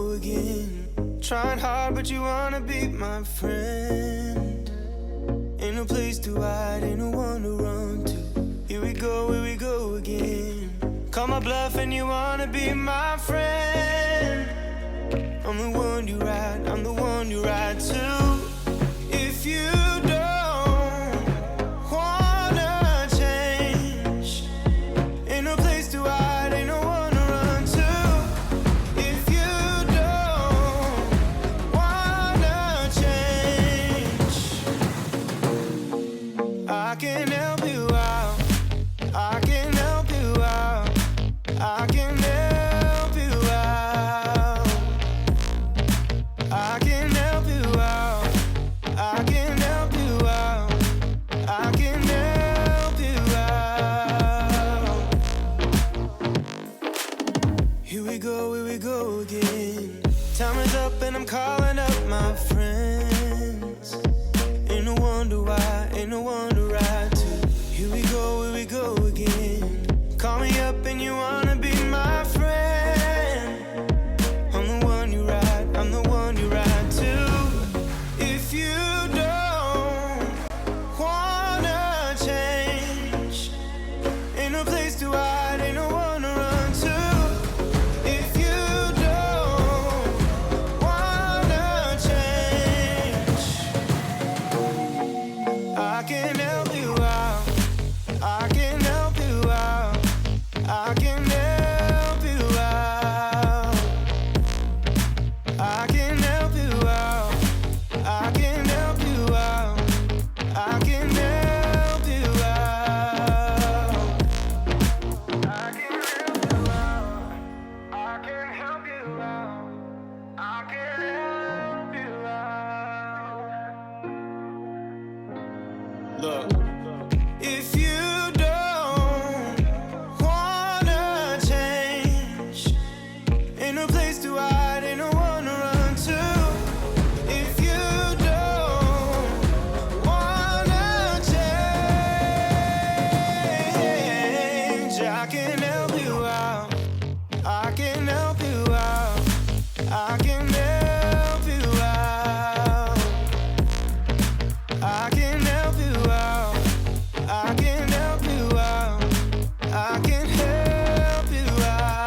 go again. Trying hard, but you wanna be my friend. Ain't no place to hide, ain't no one to run to. Here we go again. Call my bluff and you wanna be my friend. I'm the one you ride, I'm the one you ride to. If you don't wanna change, ain't no place to hide, ain't no one to run to. If you don't wanna change, I can help you out, I can help you out, I can help you out, I can help you out, I can help you out, I can help you out. Here we go again. Time is up and I'm calling up my friends. Ain't no wonder why, ain't no one to ride to. Here we go again. Call me up and you wanna be my friend. I'm the one you ride, I'm the one you ride to. If you don't wanna change, ain't no place to hide, ain't no one to run to. If you don't wanna change, I can help you out, I can help you out, I can help you out, I can help you out, I can help you out, I can help you out, I can help you out, I can help you out, I can help you out. Look, if you don't wanna change, ain't no place to hide, ain't no one to run to. If you don't wanna change, I can help you out, I can help you out, I can help you out, I can help you out, I can help you out, I can help you out.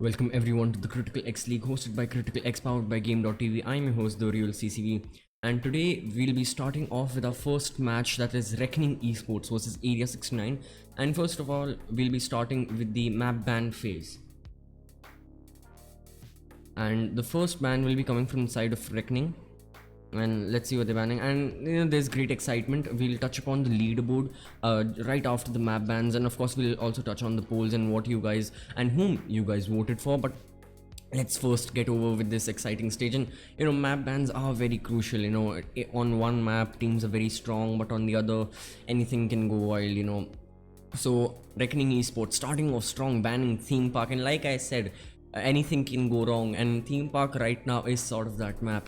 Welcome everyone to the CriticalX League hosted by CriticalX powered by Game.tv. I'm your host therealCCV, and today we'll be starting off with our first match, that is Reckoning Esports versus Area 69. And first of all, we'll be starting with the map ban phase. And the first ban will be coming from the side of Reckoning. And let's see what they're banning. And there's great excitement. We'll touch upon the leaderboard right after the map bans, and of course we'll also touch on the polls and what you guys and whom you guys voted for. But let's first get over with this exciting stage. And map bans are very crucial. On one map teams are very strong, but on the other anything can go wild. So Reckoning Esports starting off strong, banning theme park, and like I said, anything can go wrong, and theme park right now is sort of that map.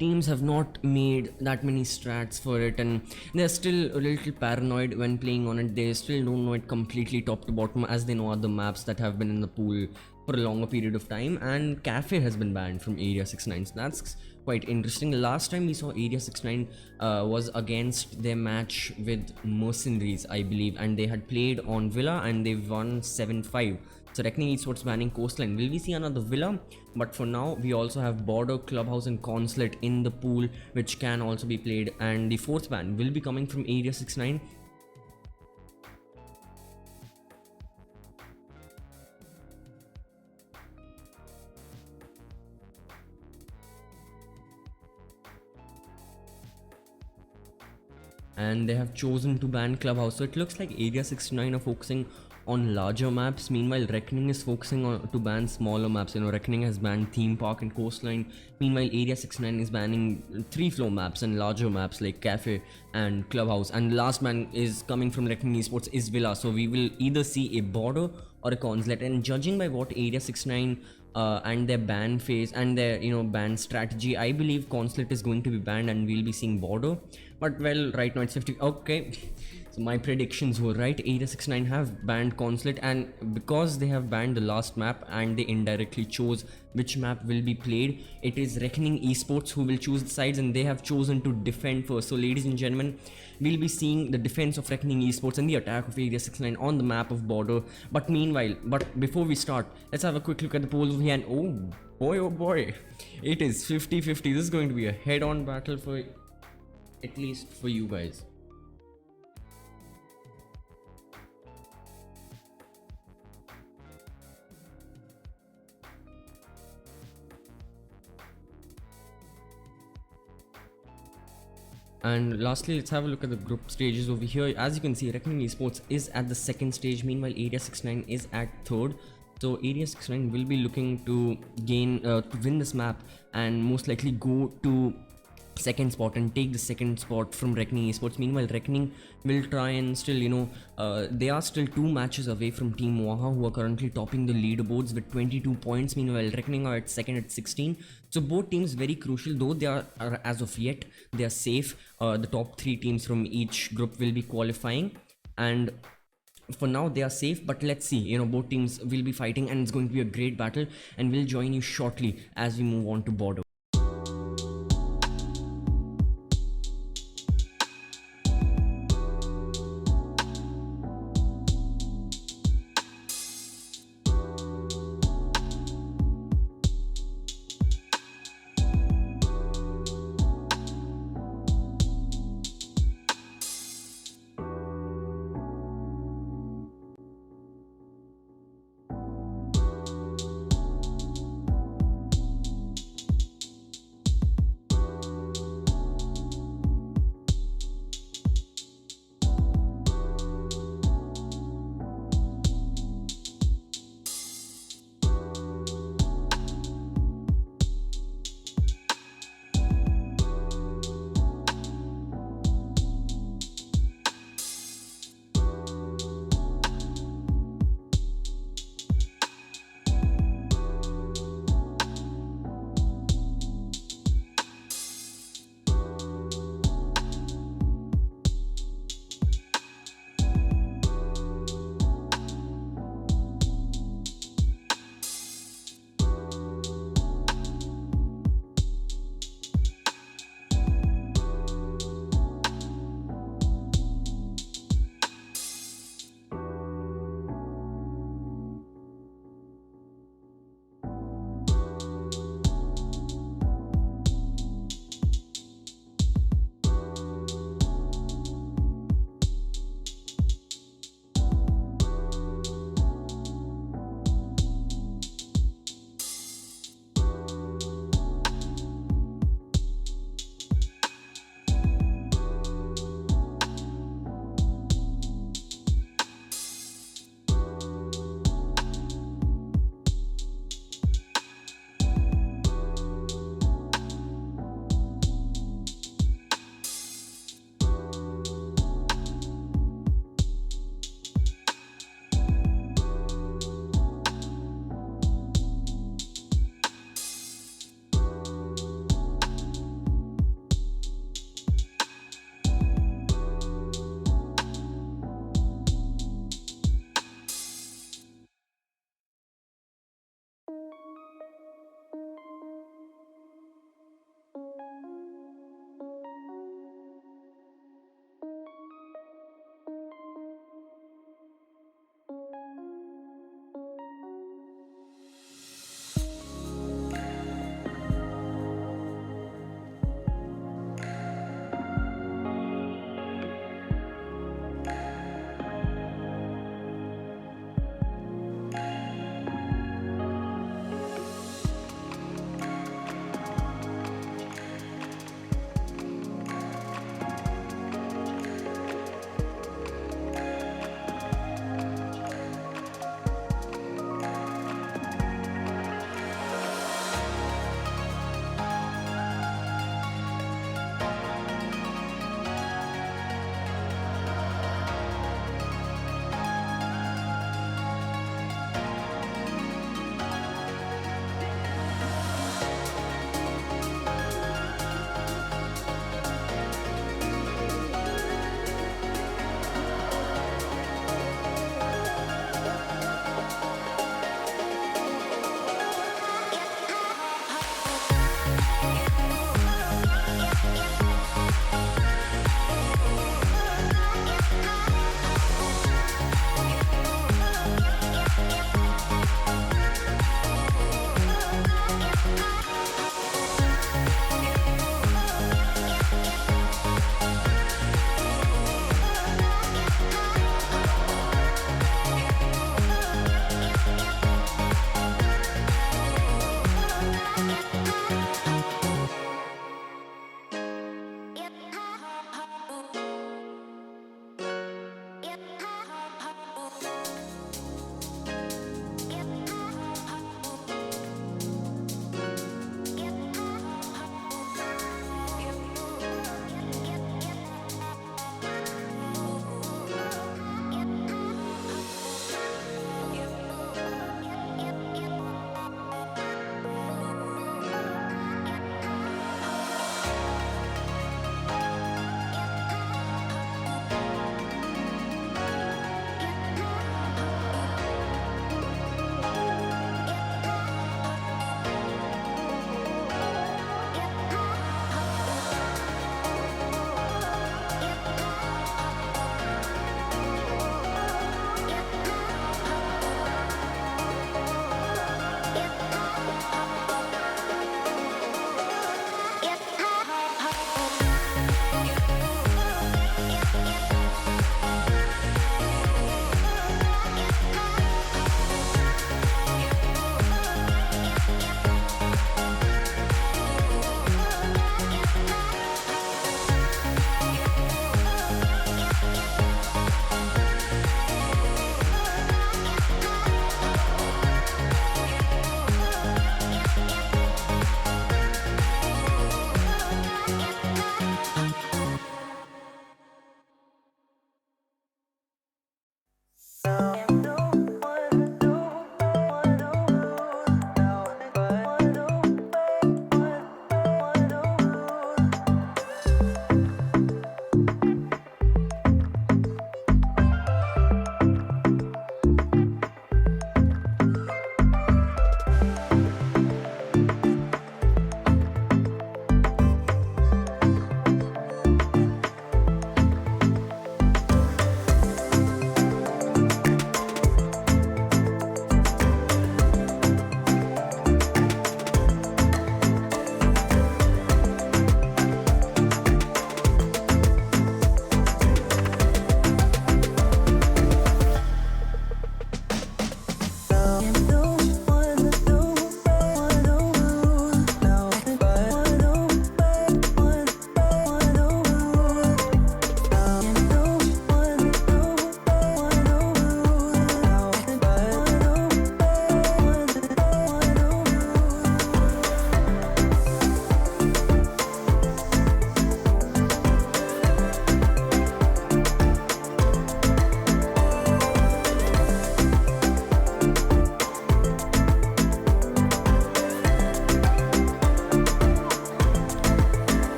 Teams have not made that many strats for it, and they're still a little paranoid when playing on it. They still don't know it completely top to bottom, as they know other maps that have been in the pool for a longer period of time. And Cafe has been banned from Area 69, so that's quite interesting. The last time we saw Area 69 was against their match with Mercenaries, I believe, and they had played on Villa and they won 7-5. So Reckoning Esports banning Coastline. Will we see another Villa? But for now, we also have Border, Clubhouse and Consulate in the pool, which can also be played. And the fourth ban will be coming from Area 69. And they have chosen to ban Clubhouse. So it looks like Area 69 are focusing on larger maps. Meanwhile, Reckoning is focusing on to ban smaller maps. Reckoning has banned Theme Park and Coastline. Meanwhile, Area 69 is banning 3-floor maps and larger maps like Cafe and Clubhouse. And the last ban is coming from Reckoning Esports is Villa. So we will either see a Border or a Consulate. And judging by what Area 69 and their ban phase and their ban strategy, I believe Consulate is going to be banned and we'll be seeing Border. But well, right now it's 50. Okay, so my predictions were right. Area 69 have banned Consulate, and because they have banned the last map and they indirectly chose which map will be played, it is Reckoning Esports who will choose the sides, and they have chosen to defend first. So ladies and gentlemen, we'll be seeing the defense of Reckoning Esports and the attack of Area 69 on the map of Border. But before we start, let's have a quick look at the polls over here. And oh boy, it is 50-50. This is going to be a head-on battle for at least for you guys. And lastly, let's have a look at the group stages over here. As you can see, Reckoning Esports is at the second stage, meanwhile Area 69 is at third. So Area 69 will be looking to gain to win this map and most likely go to second spot and take the second spot from Reckoning Esports. Meanwhile, Reckoning will try and still they are still 2 matches away from Team Waha, who are currently topping the leaderboards with 22 points. Meanwhile, Reckoning are at second at 16. So both teams very crucial, though they are as of yet they are safe. The top 3 teams from each group will be qualifying, and for now they are safe. But let's see, both teams will be fighting and it's going to be a great battle, and we'll join you shortly as we move on to Border.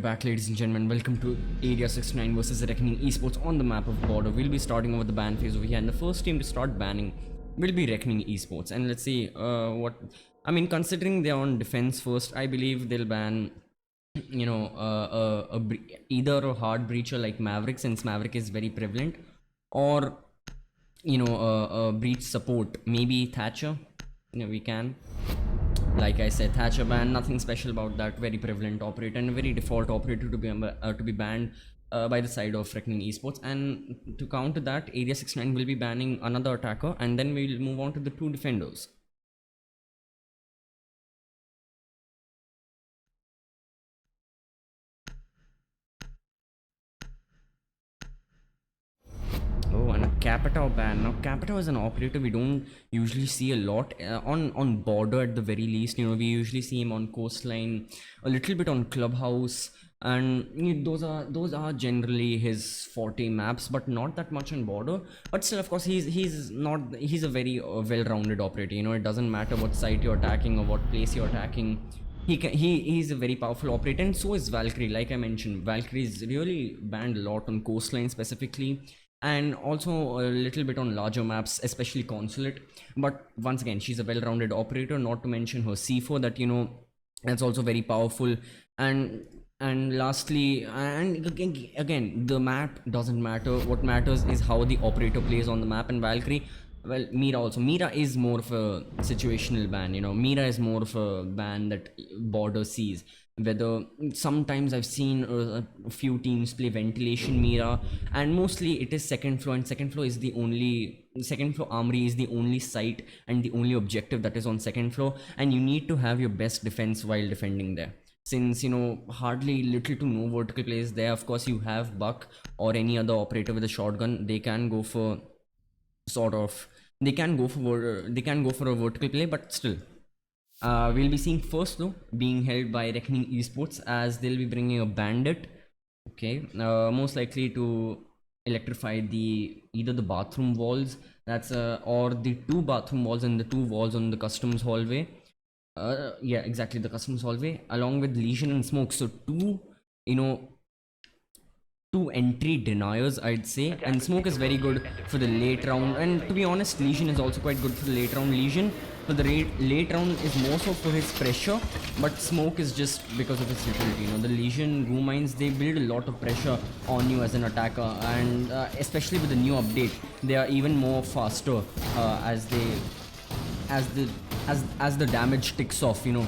back, ladies and gentlemen. Welcome to Area 69 versus Reckoning Esports on the map of Border. We'll be starting over the ban phase over here, and the first team to start banning will be Reckoning Esports. And let's see what I mean. Considering they're on defense first, I believe they'll ban, you know, either a hard breacher like Maverick, since Maverick is very prevalent, or you know, a breach support, maybe Thatcher. You know, we can. Like I said, Thatcher ban, nothing special about that. Very prevalent operator and a very default operator to be banned by the side of Reckoning Esports. And to counter that, Area 69 will be banning another attacker, and then we'll move on to the two defenders. Oh, and a Capitao ban. Now, Capitao is an operator we don't usually see a lot on Border at the very least. You know, we usually see him on Coastline, a little bit on Clubhouse, and you know, those are generally his forte maps, but not that much on Border. But still, of course, he's a very well-rounded operator. You know, it doesn't matter what site you're attacking or what place you're attacking. He's a very powerful operator, and so is Valkyrie. Like I mentioned, Valkyrie is really banned a lot on Coastline specifically, and also a little bit on larger maps, especially Consulate. But once again, she's a well-rounded operator, not to mention her C4 that, you know, that's also very powerful. And lastly, and again, the map doesn't matter. What matters is how the operator plays on the map. And Valkyrie, well, Mira is more of a situational ban. You know, Mira is more of a ban that Border sees. Whether sometimes I've seen a few teams play ventilation Mira, and mostly it is second floor, and second floor armory is the only site and the only objective that is on second floor, and you need to have your best defense while defending there. Since, you know, hardly little to no vertical plays there. Of course, you have Buck or any other operator with a shotgun. They can go for a vertical play, but still. We'll be seeing first though being held by Reckoning Esports, as they'll be bringing a bandit, okay, most likely to electrify either the bathroom walls, or the two bathroom walls and the two walls on the customs hallway. Yeah, exactly, the customs hallway, along with Legion and Smoke. So two entry deniers, I'd say. And Smoke is very good for the late round, and to be honest, Legion is also quite good for the late round. Legion for the late round is more so for his pressure, but Smoke is just because of his utility. You know, the Legion goo mines, they build a lot of pressure on you as an attacker, and especially with the new update, they are even more faster as the damage ticks off. You know,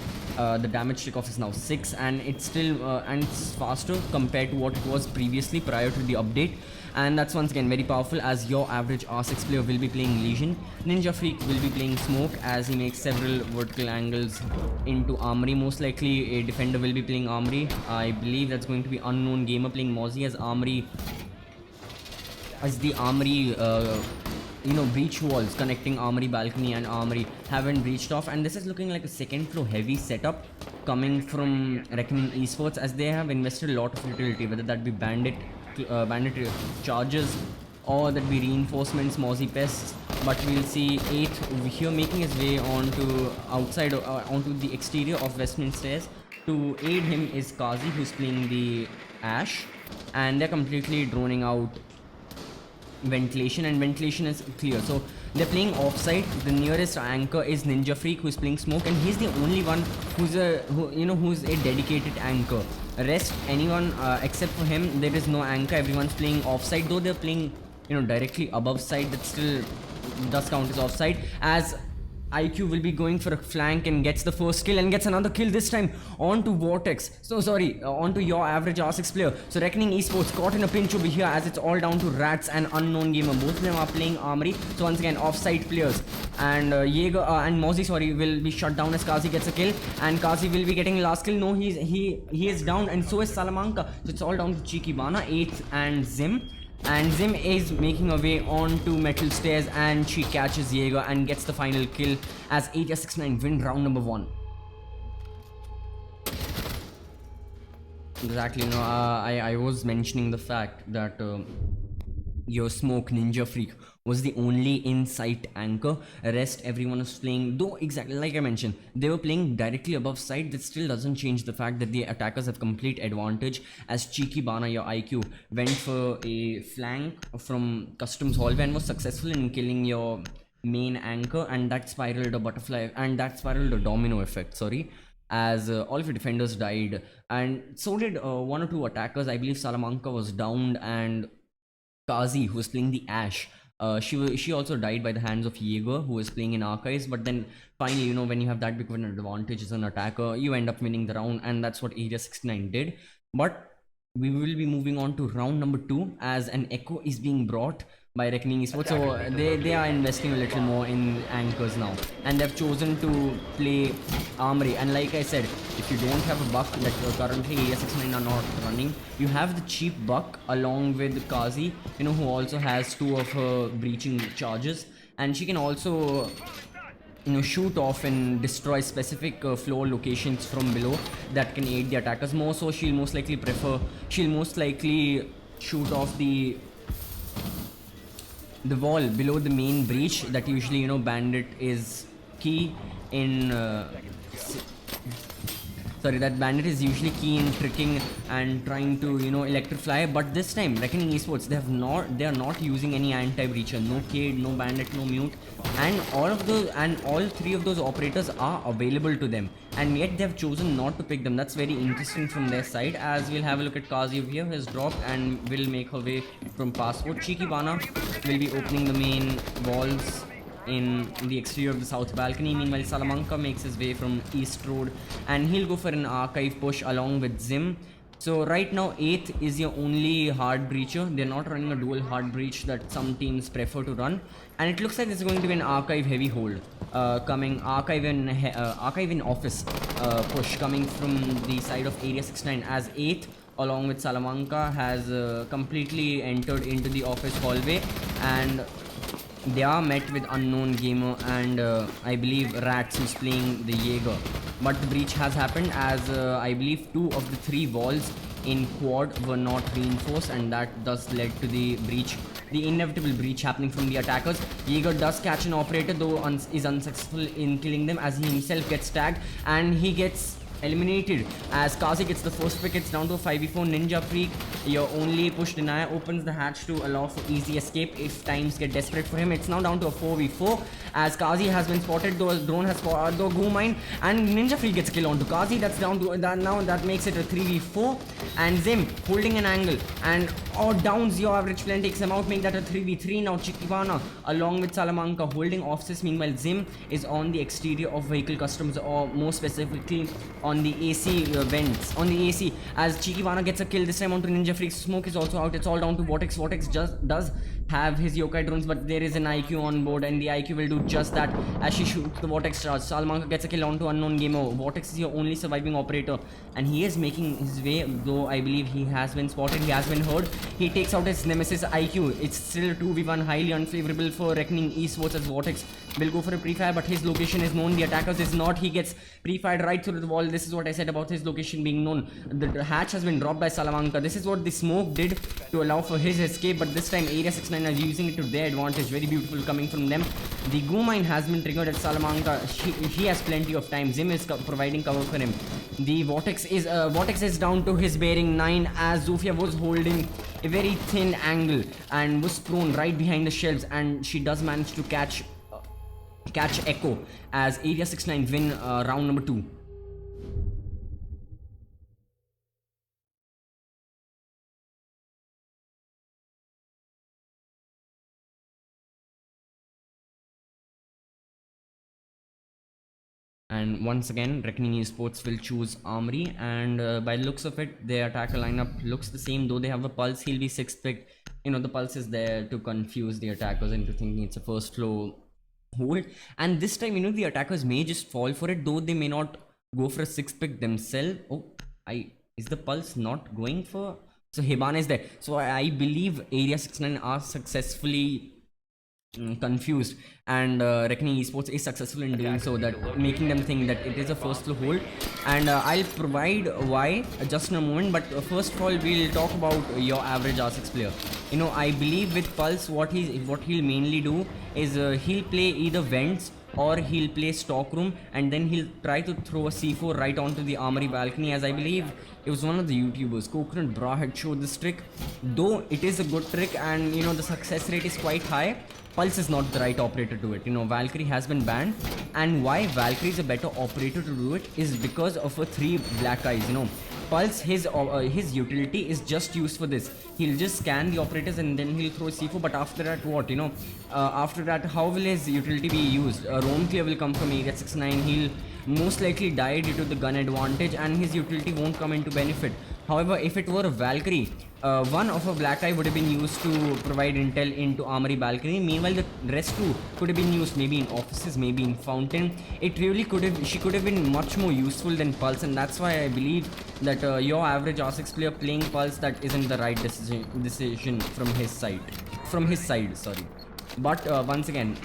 the damage tick off is now 6, and it's still and it's faster compared to what it was previously prior to the update. And that's once again very powerful, as your average R6 player will be playing Legion. Ninja Freak will be playing Smoke, as he makes several vertical angles into Armory. Most likely a defender will be playing Armory. I believe that's going to be Unknown Gamer playing Mozzie as Armory, as the Armory you know, breach walls connecting Armory balcony and Armory haven't breached off. And this is looking like a second floor heavy setup coming from Reckoning Esports, as they have invested a lot of utility, whether that be bandit charges or that be reinforcements, Mozzie pests. But we'll see 8 over here making his way onto the exterior of Westminster Stairs. To aid him is Kazi, who's playing the Ash, and they're completely droning out ventilation, and ventilation is clear, so they're playing offside. The nearest anchor is Ninja Freak, who's playing Smoke, and he's the only one who's a dedicated anchor. Rest, anyone except for him, there is no anchor. Everyone's playing offside, though they're playing, you know, directly above side. That still does count as offside, as IQ will be going for a flank and gets the first kill, and gets another kill, this time onto Vortex. So sorry, onto your average R6 player. So Reckoning Esports caught in a pinch over here, as it's all down to Rats and Unknown Gamer. Both of them are playing Armory. So once again, offside players. And Jaeger and Mozzie, will be shut down as Kazi gets a kill, and Kazi will be getting last kill. No, he is down, and so is Salamanca. So it's all down to Cheeky Bana, 8th, and Zim. And Zim is making her way onto Metal Stairs, and she catches Jaeger and gets the final kill, as Area 69 win round number 1. Exactly, you know, I was mentioning the fact that your Smoke Ninja Freak was the only in-sight anchor. Rest everyone was playing, though exactly like I mentioned, they were playing directly above sight. That still doesn't change the fact that the attackers have complete advantage, as Cheeky Bana, your IQ, went for a flank from Customs Hallway and was successful in killing your main anchor, and that spiraled a butterfly, and that spiraled a domino effect, sorry, as all of your defenders died, and so did one or two attackers. I believe Salamanca was downed, and Kazi, who was playing the Ash, she also died by the hands of Jaeger, who was playing in Archives. But then finally, when you have that big of an advantage as an attacker, you end up winning the round, and that's what Area 69 did. But we will be moving on to round number 2, as an echo is being brought by Reckoning Esports. So they are investing a little more in anchors now, and they've chosen to play Armory. And like I said, if you don't have a buck that currently Area 69 are not running, you have the cheap buck along with Kazi, who also has 2 of her breaching charges, and she can also shoot off and destroy specific floor locations from below that can aid the attackers more. So she'll most likely shoot off the wall below the main breach that usually Bandit is key in that Bandit is usually key in tricking and trying to electrify. But this time Reckoning Esports, they are not using any anti-breacher, no Cade, no Bandit, no Mute, and all 3 of those operators are available to them, and yet they have chosen not to pick them. That's very interesting from their side, as we'll have a look at Kazi over here, who has dropped and will make her way from passport. Cheeky Bana will be opening the main walls in the exterior of the south balcony. Meanwhile, Salamanca makes his way from East Road, and he'll go for an archive push along with Zim. So right now 8th is your only hard breacher. They're not running a dual hard breach that some teams prefer to run, and it looks like there's going to be an archive heavy hold coming, archive in office push coming from the side of Area 69, as 8th along with Salamanca has completely entered into the office hallway, and they are met with Unknown Gamer and I believe Rats, who's playing the Jaeger. But the breach has happened, as I believe 2 of the 3 walls in quad were not reinforced, and that thus led to the inevitable breach happening from the attackers. Jaeger does catch an operator, though is unsuccessful in killing them, as he himself gets tagged and he gets eliminated, as Kazi gets the first pick. It's down to a 5v4. Ninja Freak, your only push denier, opens the hatch to allow for easy escape if times get desperate for him. It's now down to a 4v4, as Kazi has been spotted, though drone has spotted the Goo Mine, and Ninja Freak gets killed onto Kazi. That's down to that. Now that makes it a 3v4, and Zim holding an angle and downs your average plan, takes him out, make that a 3v3. Now Chikibana along with Salamanca holding offices. Meanwhile, Zim is on the exterior of vehicle customs, or more specifically on the AC vents, on the AC, as Chikibana gets a kill, this time onto Ninja Freak. Smoke is also out. It's all down to Vortex. Vortex just does have his yokai drones, but there is an IQ on board, and the IQ will do just that as she shoots the Vortex charge. Salamanca gets a kill onto Unknown Gamer. Vortex is your only surviving operator, and he is making his way, though I believe he has been spotted, he has been heard. He takes out his nemesis IQ. It's still 2v1, highly unfavorable for Reckoning Esports, as Vortex will go for a pre-fire, but his location is known. The attackers is not. He gets pre-fired right through the wall. This is what I said about his location being known. The hatch has been dropped by Salamanca. This is what the smoke did to allow for his escape, but this time Area 69 are using it to their advantage. Very beautiful coming from them. The Goo Mine has been triggered at Salamanca. He has plenty of time. Zim is providing cover for him. The Vortex is down to his bearing 9, as Zofia was holding a very thin angle and was thrown right behind the shelves, and she does manage to catch Echo, as Area 69 win round number 2. And once again, Reckoning Esports will choose Armory, and by the looks of it, their attacker lineup looks the same. Though they have a Pulse, he'll be 6th pick. The Pulse is there to confuse the attackers into thinking it's a first floor hold, and this time the attackers may just fall for it, though they may not go for a 6th pick themselves. Is the Pulse not going for? So Hibana is there, so I believe Area 69 are successfully confused, and Reckoning Esports is successful in doing so, that making them think that it is a first floor hold. And I'll provide why just in a moment, but first of all we'll talk about your average R6 player. You know, I believe with Pulse what he'll mainly do is he'll play either vents or he'll play stockroom, and then he'll try to throw a C4 right onto the armory balcony, as I believe it was one of the YouTubers, Coconut Bra, had showed this trick. Though it is a good trick and you know the success rate is quite high, Pulse is not the right operator to it. You know, Valkyrie has been banned, and why Valkyrie is a better operator to do it is because of a 3 black eyes. You know, Pulse, his utility is just used for this. He'll just scan the operators and then he'll throw C4. But after that, what? You know, after that, how will his utility be used? Roam clear will come from area 69. He'll most likely die due to the gun advantage, and his utility won't come into benefit. However, if it were a Valkyrie, one of a black eye would have been used to provide intel into armory balcony. Meanwhile, the rest two could have been used maybe in offices, maybe in fountain. It really could have. She could have been much more useful than Pulse, and that's why I believe that your average R6 player playing Pulse, that isn't the right decision from his side. Sorry. But once again,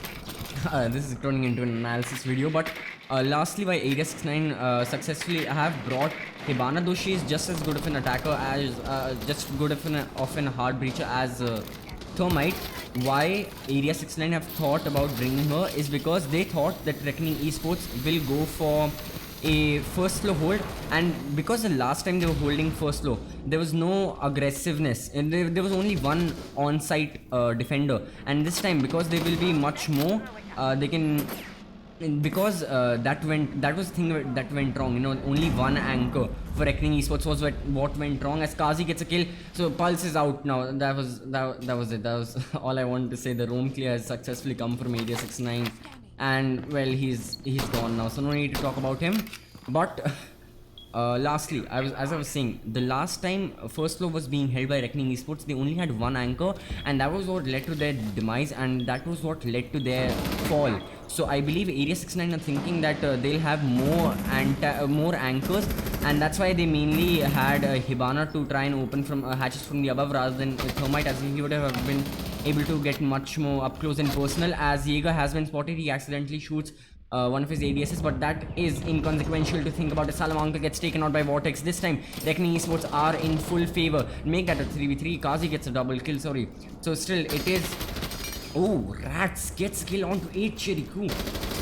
this is turning into an analysis video. But lastly, why Area 69 successfully have brought Hibana, though she is just as good of an attacker as just good of an hard breacher as Thermite. Why Area 69 have thought about bringing her is because they thought that Reckoning Esports will go for a first floor hold, and because the last time they were holding first floor there was no aggressiveness and there was only one on-site defender, and this time because they will be much more, they can, because that was the thing that went wrong. You know, only one anchor for Reckoning Esports was what went wrong, as Kazi gets a kill, so Pulse is out now. That was it. That was all I wanted to say. The roam clear has successfully come from Area 69, and well, he's gone now, so no need to talk about him. But lastly, as I was saying, the last time first floor was being held by Reckoning Esports, they only had one anchor, and that was what led to their demise, and that was what led to their fall. So I believe Area 69 are thinking that they'll have more anchors, and that's why they mainly had Hibana to try and open from hatches from the above rather than Thermite, as he would have been able to get much more up close and personal. As Jaeger has been spotted, he accidentally shoots one of his ADSs, but that is inconsequential to think about. A Salamanca gets taken out by Vortex. This time, Reckoning Esports are in full favor. Make that a 3v3. Kazi gets a double kill, sorry. So still, it is... Oh, Rats gets kill onto 8 Chiriku.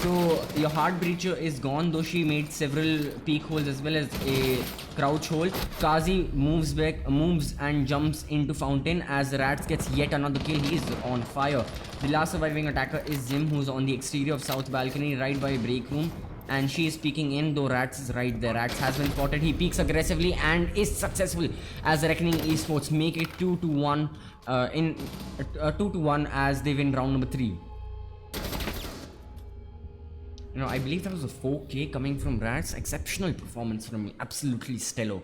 So your hard breacher is gone, though she made several peak holes as well as a crouch hole. Kazi moves back, moves and jumps into fountain as Rats gets yet another kill. He is on fire. The last surviving attacker is Zim, who's on the exterior of south balcony right by break room, and she is peeking in, though Rats is right there. Rats has been spotted. He peeks aggressively and is successful as Reckoning Esports make it 2-1 in 2-1 as they win round number 3. You know, I believe that was a 4K coming from Rats. Exceptional performance from me, absolutely stellar.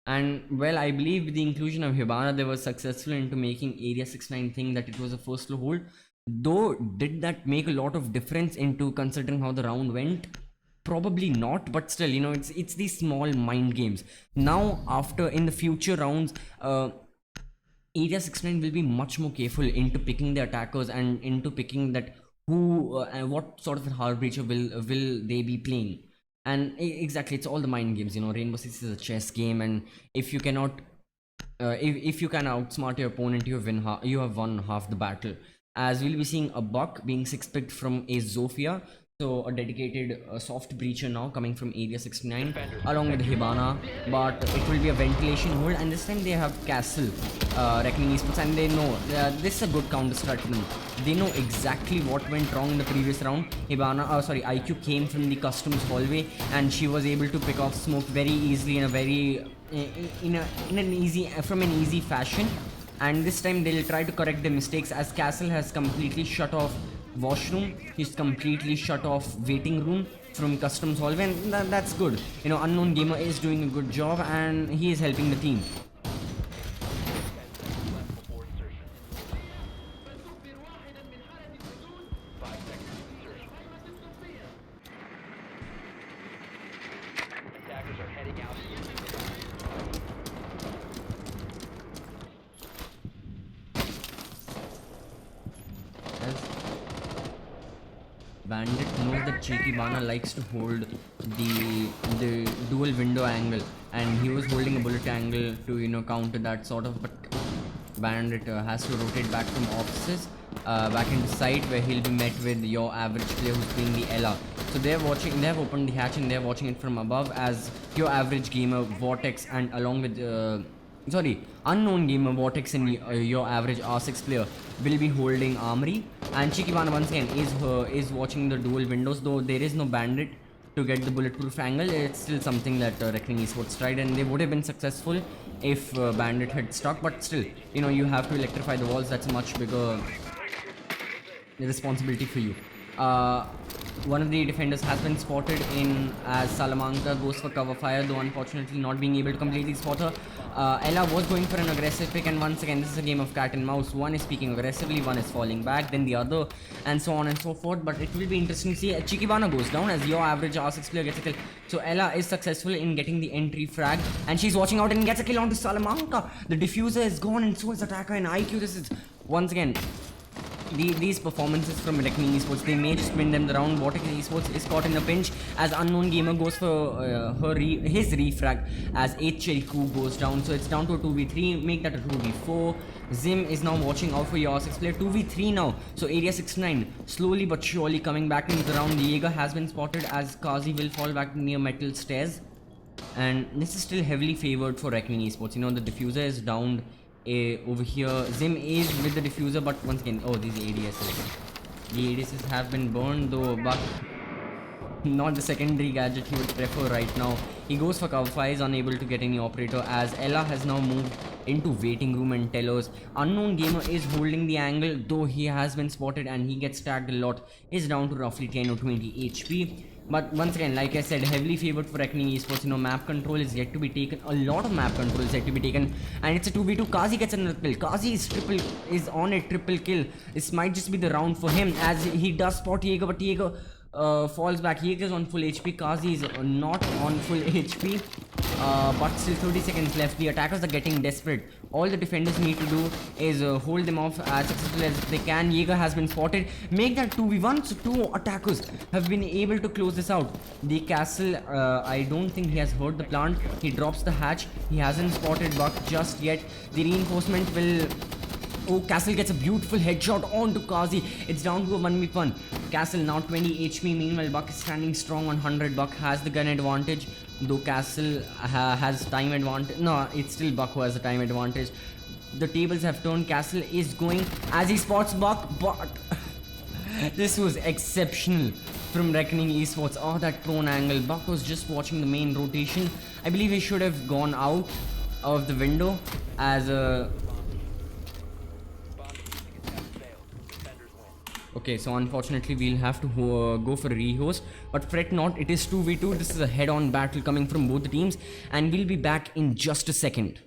And well, I believe with the inclusion of Hibana, they were successful into making Area 69 think that it was a first floor hold. Though, did that make a lot of difference into considering how the round went? Probably not, but still, you know, it's these small mind games. Now, after in the future rounds, Area 69 will be much more careful into picking the attackers and into picking that who and what sort of a hard breacher will they be playing. And exactly, it's all the mind games. You know, Rainbow Six is a chess game, and if you cannot, if you can outsmart your opponent, you have won half the battle. As we'll be seeing a Buck being 6-picked from a Zofia, so a dedicated soft breacher now coming from Area 69 along with Hibana, but it will be a ventilation hold, and this time they have Castle, Reckoning Esports, and they know this is a good counter strat for them. They know exactly what went wrong in the previous round. IQ came from the customs hallway, and she was able to pick off smoke very easily in a very from an easy fashion. And this time they'll try to correct the mistakes, as Castle has completely shut off washroom, he's completely shut off waiting room from customs hallway, and that's good. You know, Unknown Gamer is doing a good job and he is helping the team. Bandit knows that Cheeky Bana likes to hold the dual window angle, and he was holding a bullet angle to counter that sort of. But Bandit has to rotate back from offices back into site, where he'll be met with your average player who's playing the Ella. So they're watching. They've opened the hatch and they're watching it from above as your average gamer Vortex and along with unknown gamer Vortex and your average R6 player will be holding Armory, and Chikibana once again is watching the dual windows. Though there is no Bandit to get the bulletproof angle, it's still something that Reckoning Esports tried, and they would have been successful if Bandit had stuck. But still, you have to electrify the walls. That's a much bigger responsibility for you. One of the defenders has been spotted in as Salamanca goes for cover fire, though unfortunately not being able to completely spot her. Ella was going for an aggressive pick, and once again this is a game of cat and mouse. One is speaking aggressively, one is falling back, then the other, and so on and so forth. But it will be interesting to see. Chikibana goes down as your average R6 player gets a kill. So Ella is successful in getting the entry frag, and she's watching out and gets a kill onto Salamanca. The diffuser is gone, and so is attacker and IQ. This is once again these performances from Reckoning Esports. They may just win them the round. Vortex Esports is caught in a pinch as Unknown Gamer goes for his refrag as 8 Cheriku goes down. So it's down to a 2v3, make that a 2v4. Zim is now watching out for your 6 player. 2v3 now. So area 69 slowly but surely coming back into the round. Jaeger has been spotted as Kazi will fall back near metal stairs. And this is still heavily favored for Reckoning Esports. The diffuser is downed over here. Zim is with the diffuser, but once again, these ADSs. The ADSs have been burned though, but not the secondary gadget he would prefer right now. He goes for cover fire, is unable to get any operator as Ella has now moved into waiting room and Telos. Unknown Gamer is holding the angle, though he has been spotted and he gets tagged a lot. Is down to roughly 10 or 20 HP. But once again, like I said, heavily favored for Reckoning Esports. Map control is yet to be taken. A lot of map control is yet to be taken. And it's a 2v2. Kazi gets another kill. Kazi is on a triple kill. This might just be the round for him as he does spot Jaeger, but Jaeger falls back. Jaeger is on full HP. Kazi is not on full HP. But still 30 seconds left. The attackers are getting desperate. All the defenders need to do is hold them off as successfully as they can. Jaeger has been spotted. Make that 2v1. So 2 attackers have been able to close this out. The castle, I don't think he has heard the plant. He drops the hatch. He hasn't spotted Buck just yet. The reinforcement will... Oh, Castle gets a beautiful headshot onto Kazi. It's down to a 1v1. Castle now 20 HP. Meanwhile, Buck is standing strong on 100. Buck has the gun advantage. Though Castle has time advantage. No, it's still Buck who has the time advantage. The tables have turned. Castle is going as he spots Buck, but this was exceptional from Reckoning Esports. Oh, that prone angle. Buck was just watching the main rotation. I believe he should have gone out of the window as a... Okay, so unfortunately we'll have to go for a rehost, but fret not, it is 2v2. This is a head-on battle coming from both the teams, and we'll be back in just a second.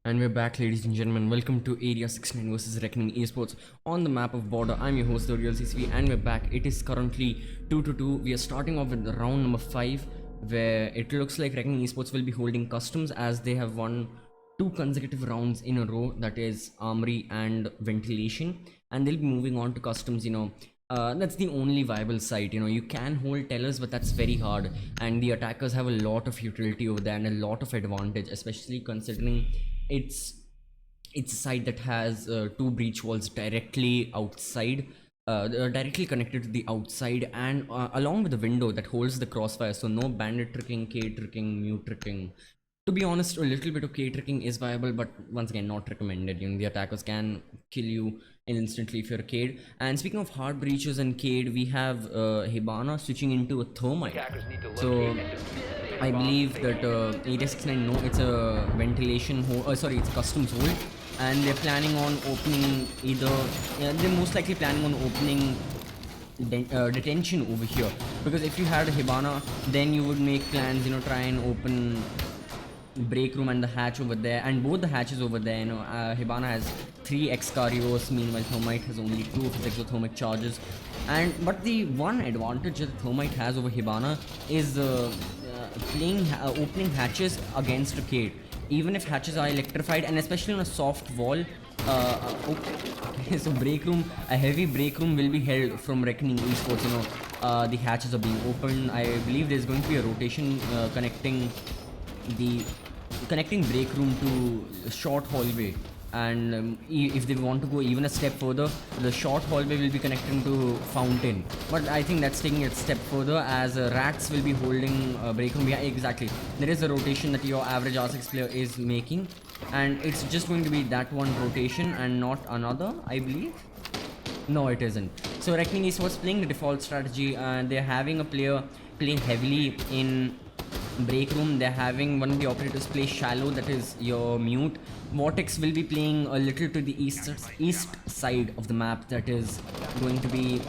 And we're back, ladies and gentlemen. Welcome to Area 69 versus Reckoning Esports on the map of Border. I'm your host, therealCCV, and we're back. It is currently 2-2. We are starting off with round number 5, where it looks like Reckoning Esports will be holding customs as they have won 2 consecutive rounds in a row, that is Armory and Ventilation, and they'll be moving on to customs. That's the only viable site. You can hold tellers, but that's very hard, and the attackers have a lot of utility over there and a lot of advantage, especially considering it's a site that has 2 breach walls directly outside, directly connected to the outside, and along with the window that holds the crossfire, so no bandit tricking, K tricking, mute tricking. To be honest, a little bit of K tricking is viable, but once again, not recommended. The attackers can kill you instantly if you're a Cade. And speaking of hard breaches and Cade, we have Hibana switching into a Thermite. So I believe that 869, no, it's a ventilation hole, it's a customs hole, and they're planning on opening they're most likely planning on opening detention over here, because if you had a Hibana, then you would make plans, try and open break room and the hatch over there, and both the hatches over there. Hibana has 3 Excarios, meanwhile Thermite has only 2 of his exothermic charges. But the one advantage that Thermite has over Hibana is opening hatches against a Cade, even if hatches are electrified, and especially on a soft wall. Okay, so break room, a heavy break room will be held from Reckoning Esports. The hatches are being opened. I believe there's going to be a rotation connecting break room to short hallway, and if they want to go even a step further, the short hallway will be connecting to fountain. But I think that's taking it a step further, as rats will be holding break room. Yeah, exactly, there is a rotation that your average R6 player is making, and it's just going to be that one rotation and not another, I believe. No, it isn't. So Reckoning Esports playing the default strategy, and they're having a player play heavily in break room. They're having one of the operators play shallow, that is your mute. Vortex will be playing a little to the east side of the map, that is going to be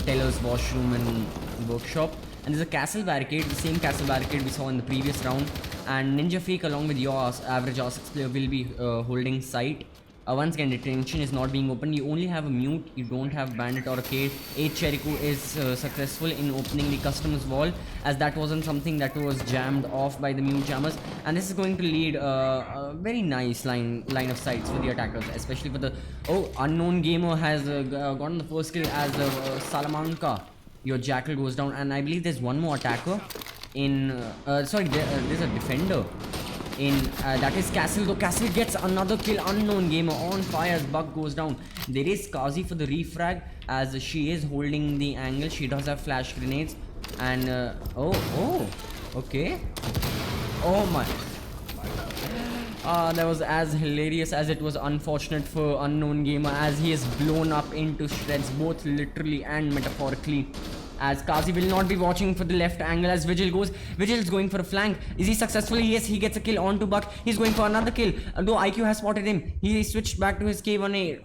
Teller's washroom and workshop. And there's a castle barricade, the same castle barricade we saw in the previous round, and Ninja Freak along with your average R6 player will be holding site. Once again, detention is not being opened. You only have a mute, you don't have bandit or a Cade. 8 Cheriku is successful in opening the customs wall, as that wasn't something that was jammed off by the mute jammers, and this is going to lead a very nice line of sights for the attackers, especially for the unknown gamer has gotten the first kill as Salamanca. Your jackal goes down, and I believe there's one more attacker in there's a defender in that is Castle, though Castle gets another kill. Unknown gamer on fire as Bug goes down. There is Kazi for the refrag, as she is holding the angle. She does have flash grenades, and okay, oh my, that was as hilarious as it was unfortunate for unknown gamer, as he is blown up into shreds, both literally and metaphorically, as Kazi will not be watching for the left angle as Vigil goes. Vigil is going for a flank. Is he successful? Yes, he gets a kill onto Buck. He's going for another kill. Though IQ has spotted him. He switched back to his K1A.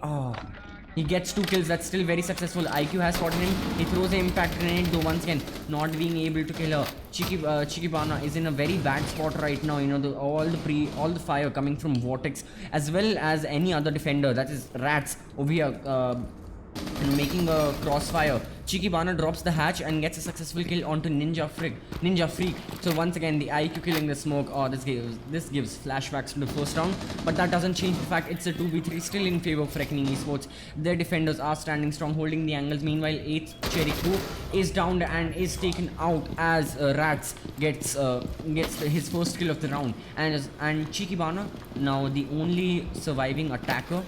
He gets 2 kills. That's still very successful. IQ has spotted him. He throws an impact grenade, though once again not being able to kill her. Chikibana is in a very bad spot right now. All the fire coming from Vortex, as well as any other defender, that is Rats over here, and making a crossfire. Chikibana drops the hatch and gets a successful kill onto Ninja Freak. So once again, the IQ killing the smoke. This gives flashbacks to the first round, but that doesn't change the fact it's a 2v3 still in favor of Reckoning Esports. Their defenders are standing strong, holding the angles. Meanwhile, 8th Cheriku is downed and is taken out as Rats gets his first kill of the round, and Chikibana now the only surviving attacker,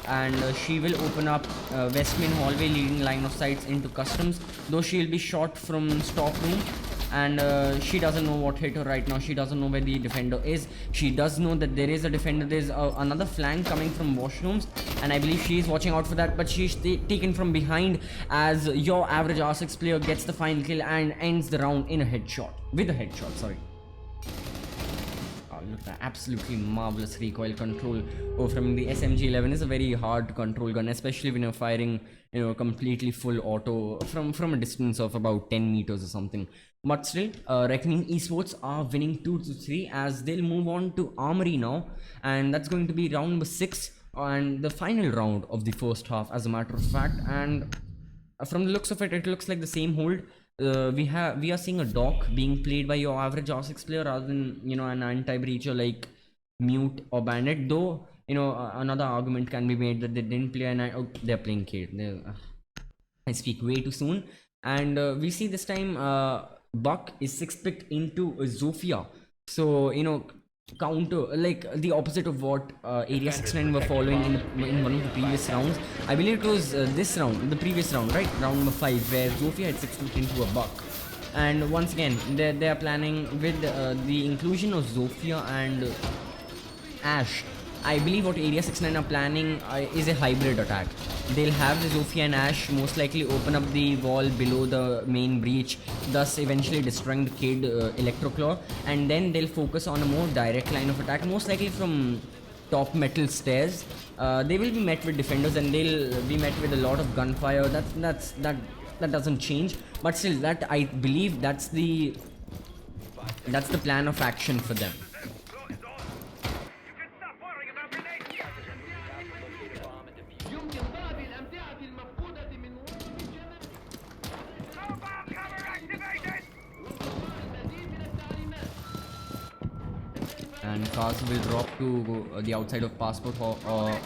and she will open up west main hallway leading line of sights into customs, though she'll be shot from stock room, and she doesn't know what hit her right now. She doesn't know where the defender is. She does know that there is a defender. There's another flank coming from washrooms, and I believe she is watching out for that, but she's taken from behind as your average R6 player gets the final kill and ends the round in a headshot, with a headshot, sorry. look at that, absolutely marvelous recoil control. Oh, from the SMG11 is a very hard to control gun, especially when you're firing, completely full auto from a distance of about 10 meters or something. But still, Reckoning Esports are winning 2-3 as they'll move on to Armory now, and that's going to be round number 6 and the final round of the first half, as a matter of fact. And from the looks of it, it looks like the same hold. We are seeing a dock being played by your average R6 player rather than an anti-breacher like Mute or Bandit. Though another argument can be made that they didn't play they're playing Kate. I speak way too soon. And we see this time Buck is 6 picked into Zofia. So counter, like the opposite of what Area 69 were following in one of the previous rounds. I believe it was this round, the previous round, right? Round number 5, where Zofia had 6 picked into a Buck. And once again, they are planning with the inclusion of Zofia and Ash. I believe what Area 69 are planning is a hybrid attack. They'll have the Zofia and Ash most likely open up the wall below the main breach, thus eventually destroying the Kid Electroclaw, and then they'll focus on a more direct line of attack, most likely from top metal stairs. They will be met with defenders and they'll be met with a lot of gunfire. That doesn't change, but still, that I believe that's the plan of action for them. And cars will drop to the outside of Passport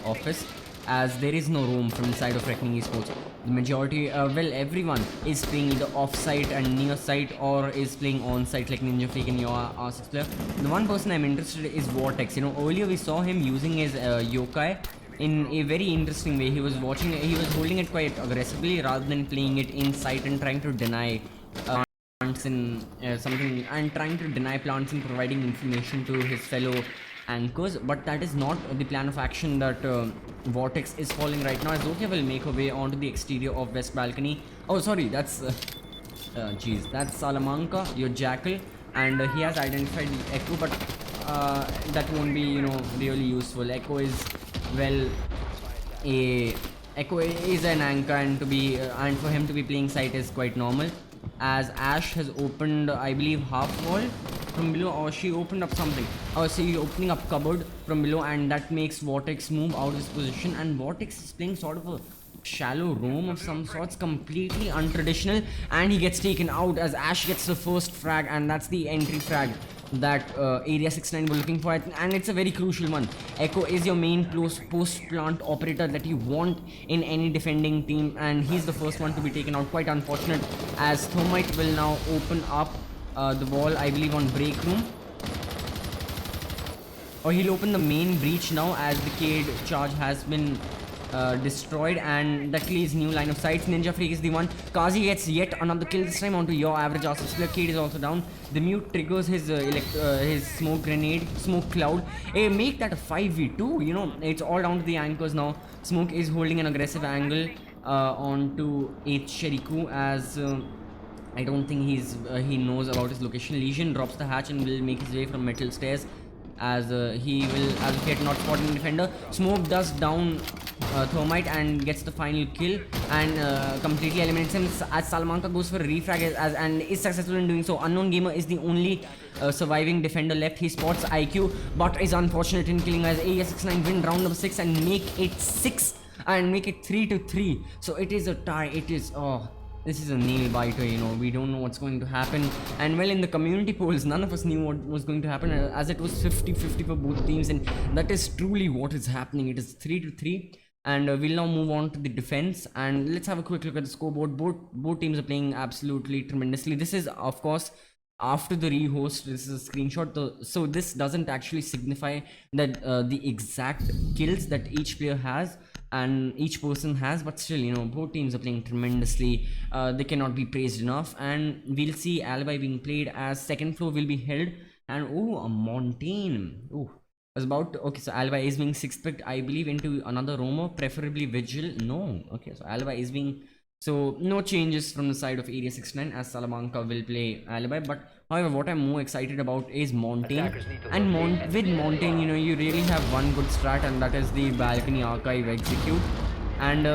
office, as there is no room from inside of Reckoning Esports. The majority, everyone is playing either off-site and near-site, or is playing on-site like Ninja Freak and your R6 player. The one person I'm interested in is Vortex. Earlier we saw him using his yokai in a very interesting way. He was holding it quite aggressively rather than playing it in sight and trying to deny plants in something, and trying to deny plants and providing information to his fellow anchors. But that is not the plan of action that Vortex is following right now, as Zofia will make her way onto the exterior of West Balcony. Oh sorry, that's that's Salamanca, your Jackal, and he has identified Echo, but that won't be really useful. Echo is Echo is an anchor, and for him to be playing site is quite normal, as Ash has opened, I believe, half wall from below, or she opened up something. Oh, so he's opening up cupboard from below, and that makes Vortex move out of his position, and Vortex is playing sort of a shallow roam of some sorts, completely untraditional, and he gets taken out as Ash gets the first frag, and that's the entry frag that Area 69 were looking for, and it's a very crucial one. Echo is your main post plant operator that you want in any defending team, and he's the first one to be taken out. Quite unfortunate, as Thermite will now open up the wall, I believe, on break room, or he'll open the main breach now, as the Cade charge has been destroyed, and that clears new line of sights. Ninja Freak is the one. Kazi gets yet another kill, this time onto your average R6 player. Kade is also down. The Mute triggers his smoke grenade, smoke cloud. Hey, make that a 5v2. It's all down to the anchors now. Smoke is holding an aggressive angle onto 8th Sheriku, as I don't think he knows about his location. Legion drops the hatch and will make his way from metal stairs, as he will allocate not spotting defender. Smoke does down Thermite and gets the final kill, and completely eliminates him, as Salamanca goes for a refrag and is successful in doing so. Unknown Gamer is the only surviving defender left. He spots IQ, but is unfortunate in killing, as AS69 win round number 6 and make it 6 and make it 3-3. So it is a tie. It is this is a nail biter. We don't know what's going to happen, and well, in the community polls none of us knew what was going to happen, as it was 50-50 for both teams, and that is truly what is happening. It is 3-3, and we'll now move on to the defense, and let's have a quick look at the scoreboard. Both teams are playing absolutely tremendously. This is, of course, after the rehost. This is a screenshot, so this doesn't actually signify that the exact kills that each player has and each person has, but still, both teams are playing tremendously. They cannot be praised enough, and we'll see Alibi being played, as second floor will be held, and a Montaigne. Okay, so Alibi is being 6th picked, I believe, into another roamer, preferably Vigil. No, okay, so Alibi is being, so no changes from the side of Area 69, as Salamanca will play Alibi, but However, what I'm more excited about is Montaigne. And with Montaigne, you know, you really have one good strat, and that is the balcony archive execute. And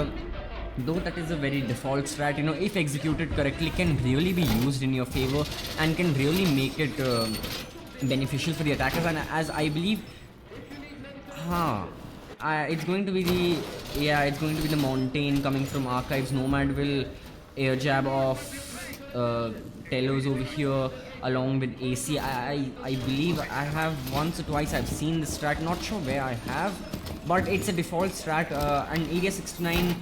though that is a very default strat, you know, if executed correctly, can really be used in your favor and can really make it beneficial for the attackers. And as I believe, it's going to be the Montaigne coming from archives. Nomad will air jab off Telos over here along with AC. I believe I have once or twice I've seen this strat, not sure where I have, but it's a default strat, and Area 69,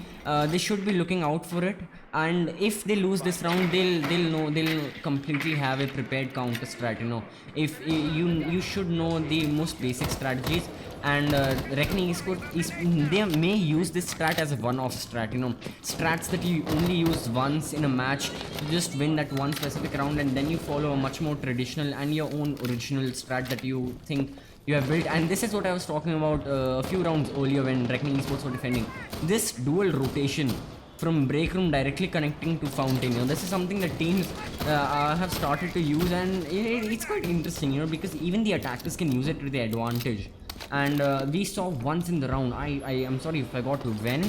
they should be looking out for it. And if they lose this round, they'll completely have a prepared counter strat. You know, if you should know the most basic strategies. And Reckoning Esports, they may use this strat as a one-off strat, you know, strats that you only use once in a match to just win that one specific round, and then you follow a much more traditional and your own original strat that you think you have built. And this is what I was talking about a few rounds earlier when Reckoning Esports were defending. This dual rotation from break room directly connecting to fountain, you know, this is something that teams have started to use, and it's quite interesting, you know, because even the attackers can use it to their advantage. And we saw once in the round, I am sorry if I got to when,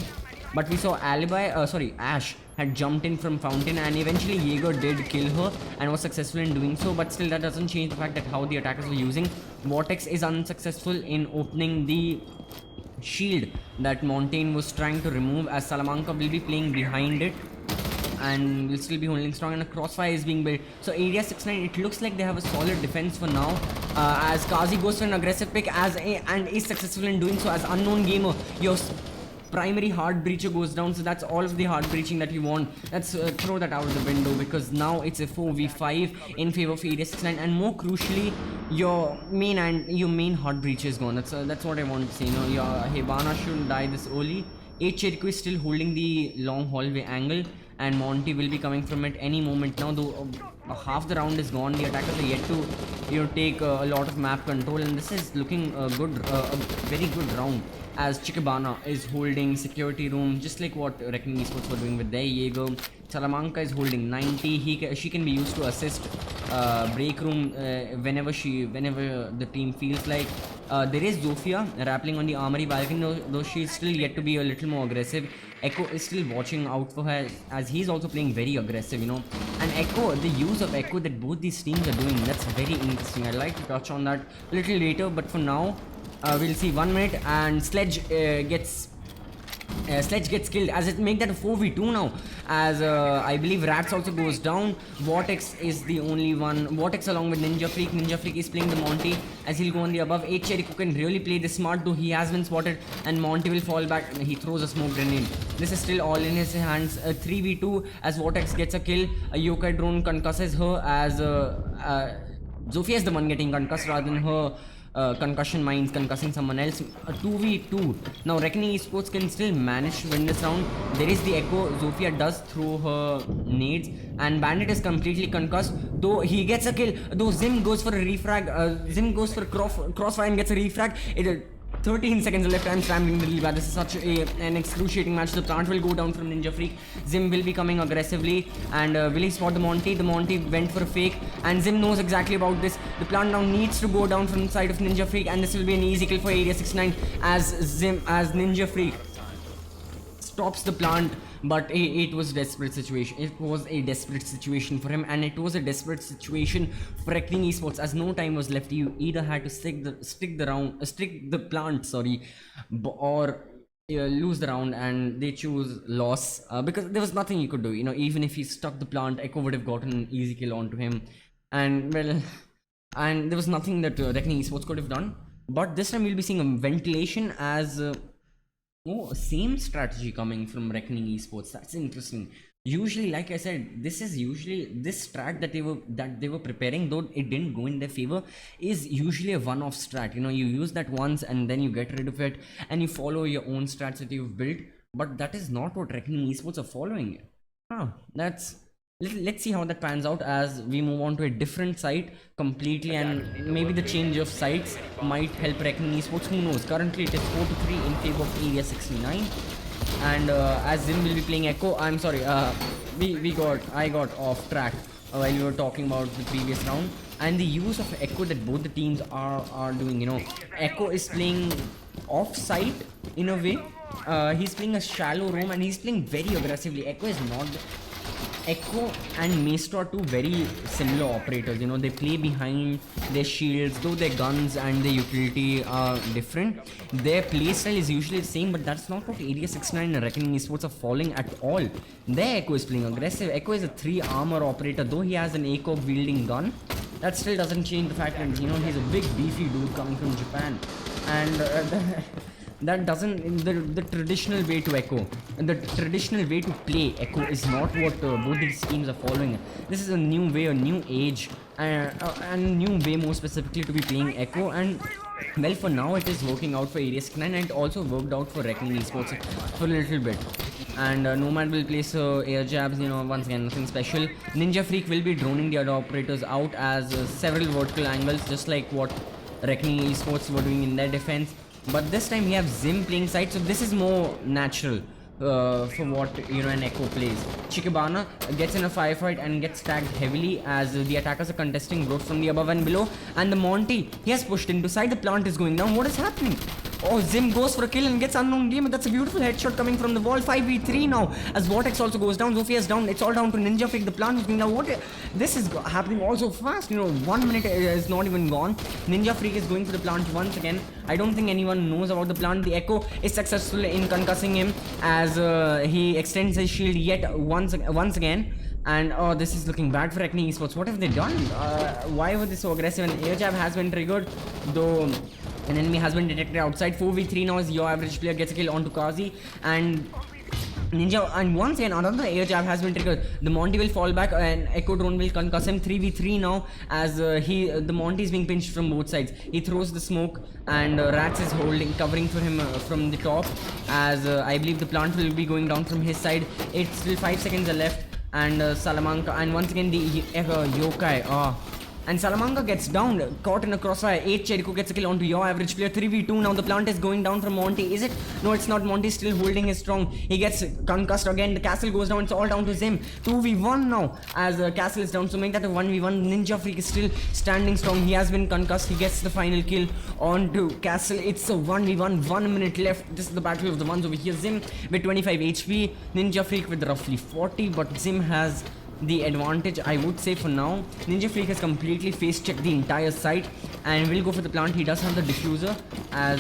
but we saw Ash had jumped in from fountain, and eventually Jaeger did kill her and was successful in doing so. But still, that doesn't change the fact that how the attackers were using. Vortex is unsuccessful in opening the shield that Montaigne was trying to remove, as Salamanca will be playing behind it and will still be holding strong, and a crossfire is being built. So Area 69, it looks like they have a solid defense for now, as Kazi goes for an aggressive pick and is successful in doing so. As Unknown Gamer, your primary hard breacher goes down, so that's all of the hard breaching that you want. Let's throw that out of the window, because now it's a 4v5 in favor of Area 69, and more crucially, your main hard breacher is gone. That's what I want to say. You know, your Hibana shouldn't die this early. Jericho is still holding the long hallway angle, and Monty will be coming from it any moment now. Though half the round is gone, the attackers are yet to, you know, take a lot of map control, and this is looking a very good round, as Chikabana is holding security room, just like what Reckoning Esports were doing with their Jaeger. Salamanca is holding 90. She can be used to assist break room whenever the team feels like. There is Zofia rappelling on the armory balcony, though she's still yet to be a little more aggressive. Echo is still watching out for her, as he's also playing very aggressive, you know. And Echo, the use of Echo that both these teams are doing, that's very interesting. I'd like to touch on that a little later, but for now, we'll see 1 minute, and Sledge gets killed, as it make that a 4v2 now, as I believe Rats also goes down. Vortex is the only one. Vortex along with Ninja Freak. Ninja Freak is playing the Monty, as he'll go on the above. Jericho can really play this smart, though he has been spotted, and Monty will fall back, and he throws a smoke grenade. This is still all in his hands. 3v2 as Vortex gets a kill. A Yokai drone concusses her, as Zofia is the one getting concussed rather than her concussion mines concussing someone else. A 2v2. Now Reckoning Esports can still manage to win this round. There is the Echo. Zofia does throw her nades, and Bandit is completely concussed, though he gets a kill. Though Zim goes for a refrag. Zim goes for a crossfire and gets a refrag. 13 seconds left. I'm scrambling really bad. This is such an excruciating match. The plant will go down from Ninja Freak. Zim will be coming aggressively, and will he spot the Monty? The Monty went for a fake, and Zim knows exactly about this. The plant now needs to go down from the side of Ninja Freak, and this will be an easy kill for Area 69, as Ninja Freak stops the plant. But it was desperate situation. It was a desperate situation for him, and it was a desperate situation for Reckoning Esports, as no time was left. You either had to stick the plant, or lose the round, and they choose loss, because there was nothing you could do. You know, even if he stuck the plant, Echo would have gotten an easy kill onto him, and there was nothing that Reckoning Esports could have done. But this time we'll be seeing a ventilation, as same strategy coming from Reckoning Esports. That's interesting. Usually, like I said, this strat that they were preparing, though it didn't go in their favor, is usually a one-off strat. You know, you use that once and then you get rid of it, and you follow your own strats that you've built. But that is not what Reckoning Esports are following. Let's see how that pans out as we move on to a different site completely, and maybe the change of sites might help Reckoning Esports. Who knows? Currently it is 4-3 in favor of Area 69, and as Zim will be playing Echo. I'm sorry, I got off track. while we were talking about the previous round, and the use of Echo that both the teams are doing. You know, Echo is playing off-site in a way. He's playing a shallow roam and he's playing very aggressively. Echo is not. Echo and Maestro are two very similar operators. You know, they play behind their shields, though their guns and their utility are different. Their playstyle is usually the same, but that's not what Area 69 and Reckoning Esports are following at all. Their Echo is playing aggressive. Echo is a 3 armor operator, though he has an ACOG wielding gun. That still doesn't change the fact that, you know, he's a big beefy dude coming from Japan. And that doesn't, the traditional way to Echo, the traditional way to play Echo is not what both these teams are following. This is a new way, a new age, and a new way more specifically to be playing Echo. And well, for now it is working out for Area 69, and it also worked out for Reckoning Esports for a little bit. And Nomad will place air jabs, you know, once again nothing special. Ninja Freak will be droning the other operators out as several vertical angles, just like what Reckoning Esports were doing in their defense. But this time we have Zim playing side, so this is more natural for what, you know, an Echo plays. Chikabana gets in a firefight and gets tagged heavily as the attackers are contesting both from the above and below. And the Monty, he has pushed into side, the plant is going down. What is happening? Oh, Zim goes for a kill and gets unknown game. That's a beautiful headshot coming from the wall. 5v3 now as Vortex also goes down. Zofia down. It's all down to Ninja Freak. The plant is going down. This is happening all so fast. You know, 1 minute is not even gone. Ninja Freak is going for the plant once again. I don't think anyone knows about the plant. The Echo is successful in concussing him as he extends his shield yet once again. And oh, this is looking bad for Reckoning Esports. What have they done? Why were they so aggressive? An air jab has been triggered, though an enemy has been detected outside. 4v3 now as your average player gets a kill onto Kazi. And Ninja, and once again another air jab has been triggered. The Monty will fall back and Echo drone will concuss him. 3v3 now as the Monty is being pinched from both sides. He throws the smoke and Rats is covering for him from the top as I believe the plant will be going down from his side. It's still 5 seconds left. And Salamanca, and once again the Yokai. And Salamanca gets down, caught in a crossfire. 8 Jericho gets a kill onto your average player. 3v2 now. The plant is going down from Monty. Is it? No, it's not. Monty is still holding his strong. He gets concussed again. The castle goes down. It's all down to Zim. 2v1 now as Castle is down. So make that a 1v1. Ninja Freak is still standing strong. He has been concussed. He gets the final kill onto Castle. It's a 1v1. 1 minute left. This is the battle of the ones over here. Zim with 25 HP. Ninja Freak with roughly 40. But Zim has the advantage, I would say, for now. Ninja Freak has completely face checked the entire site and will go for the plant. He does have the diffuser as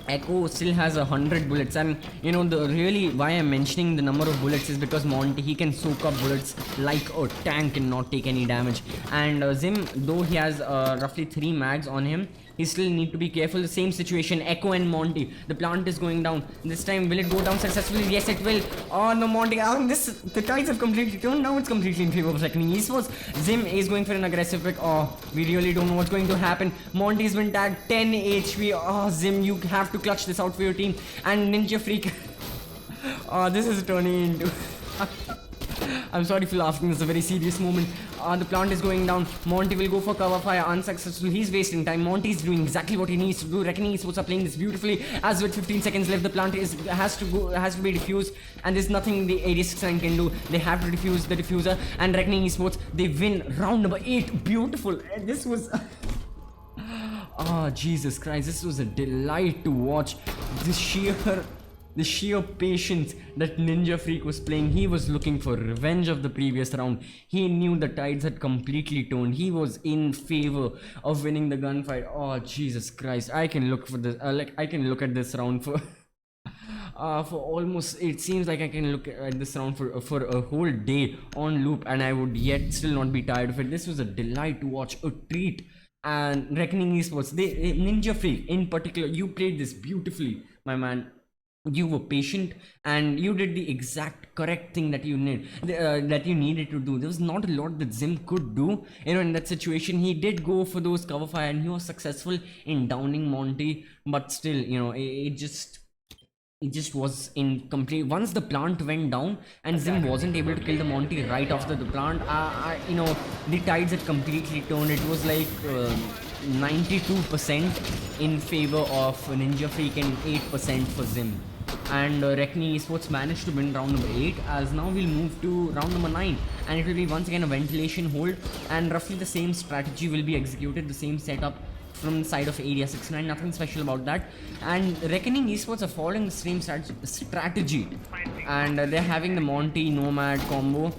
Echo still has 100 bullets. And you know, the really why I'm mentioning the number of bullets is because Monty, he can soak up bullets like a tank and not take any damage. And Zim, though he has roughly 3 mags on him, he still need to be careful. The same situation, Echo and Monty. The plant is going down. This time, will it go down successfully? Yes, it will. Oh no, Monty. The tides have completely turned. Now it's completely in favor of Reckoning Esports. Zim is going for an aggressive pick. Oh, we really don't know what's going to happen. Monty's been tagged 10 HP. Oh, Zim, you have to clutch this out for your team. And Ninja Freak. Oh, this is turning into... I'm sorry for laughing, it's a very serious moment. The plant is going down. Monty will go for cover fire, unsuccessful. He's wasting time. Monty is doing exactly what he needs to do. Reckoning Esports are playing this beautifully. As with 15 seconds left, the plant has to be diffused, and there's nothing the Area 69 can do. They have to defuse the diffuser, and Reckoning Esports, they win round number 8. Beautiful. This was... Oh, Jesus Christ, this was a delight to watch. The sheer patience that Ninja Freak was playing. He was looking for revenge of the previous round. He knew the tides had completely turned. He was in favor of winning the gunfight. Oh, Jesus Christ. I can look for this. I can look at this round for almost, it seems like I can look at this round for a whole day on loop, and I would yet still not be tired of it. This was a delight to watch, a treat. And Reckoning Esports, Ninja Freak in particular, you played this beautifully, my man. You were patient and you did the exact correct thing that you needed to do. There was not a lot that Zim could do, you know, in that situation. He did go for those cover fire and he was successful in downing Monty, but still, you know, it just was incomplete. Once the plant went down and Zim wasn't able to kill the Monty right after the plant, you know, the tides had completely turned. It was like 92% in favor of Ninja Freak and 8% for Zim. And Reckoning Esports managed to win round number 8, as now we'll move to round number 9. and it will be once again a ventilation hold, and roughly the same strategy will be executed, the same setup from the side of Area 69, nothing special about that. And Reckoning Esports are following the same strategy, and they're having the Monty Nomad combo,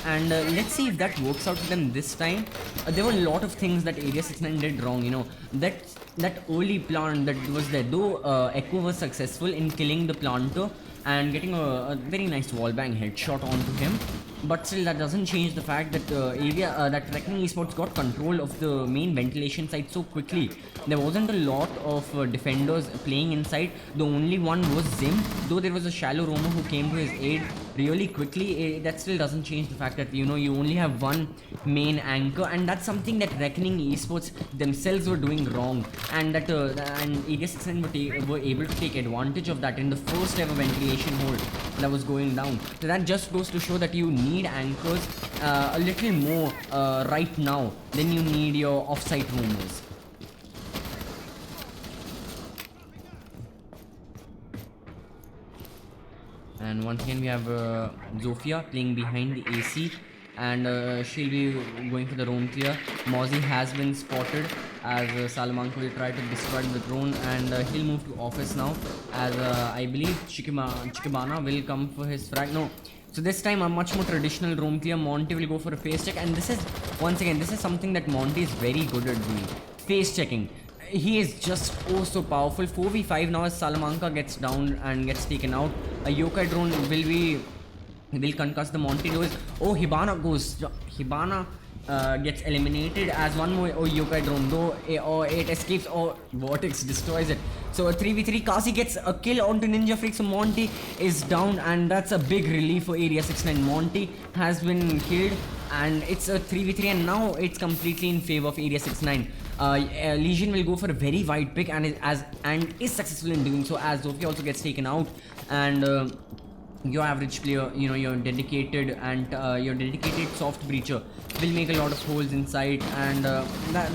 and let's see if that works out for them this time. There were a lot of things that Area 69 did wrong, you know, that early plant that was there, though Echo was successful in killing the planter and getting a very nice wallbang headshot onto him, but still that doesn't change the fact that that Reckoning Esports got control of the main ventilation side so quickly. There wasn't a lot of defenders playing inside. The only one was Zim, though there was a shallow roamer who came to his aid really quickly. That still doesn't change the fact that, you know, you only have one main anchor, and that's something that Reckoning Esports themselves were doing wrong, and that and Area 69 were able to take advantage of that in the first ever ventilation hold that was going down. So that just goes to show that you need anchors a little more right now than you need your off-site roamers. And once again we have Zofia playing behind the AC, and she'll be going for the roam clear. Mozzie has been spotted as Salamanca will try to destroy the drone, and he'll move to office now, as I believe Chikibana will come for his frag. No, so this time a much more traditional roam clear. Monty will go for a face check, and this is, once again, this is something that Monty is very good at doing, face checking. He is just oh so powerful. 4v5 now as Salamanca gets down and gets taken out. A yokai drone will concuss the Monty doors. Oh, Hibana gets eliminated as one more yokai drone, though it escapes. Oh, Vortex destroys it. So a 3v3, Kasi gets a kill onto Ninja Freak, so Monty is down, and that's a big relief for Area 69. Monty has been killed, and it's a 3v3, and now it's completely in favor of Area 69. Legion will go for a very wide pick, and is successful in doing so, as Zofia also gets taken out, and your average player, you know, your dedicated soft breacher will make a lot of holes inside, and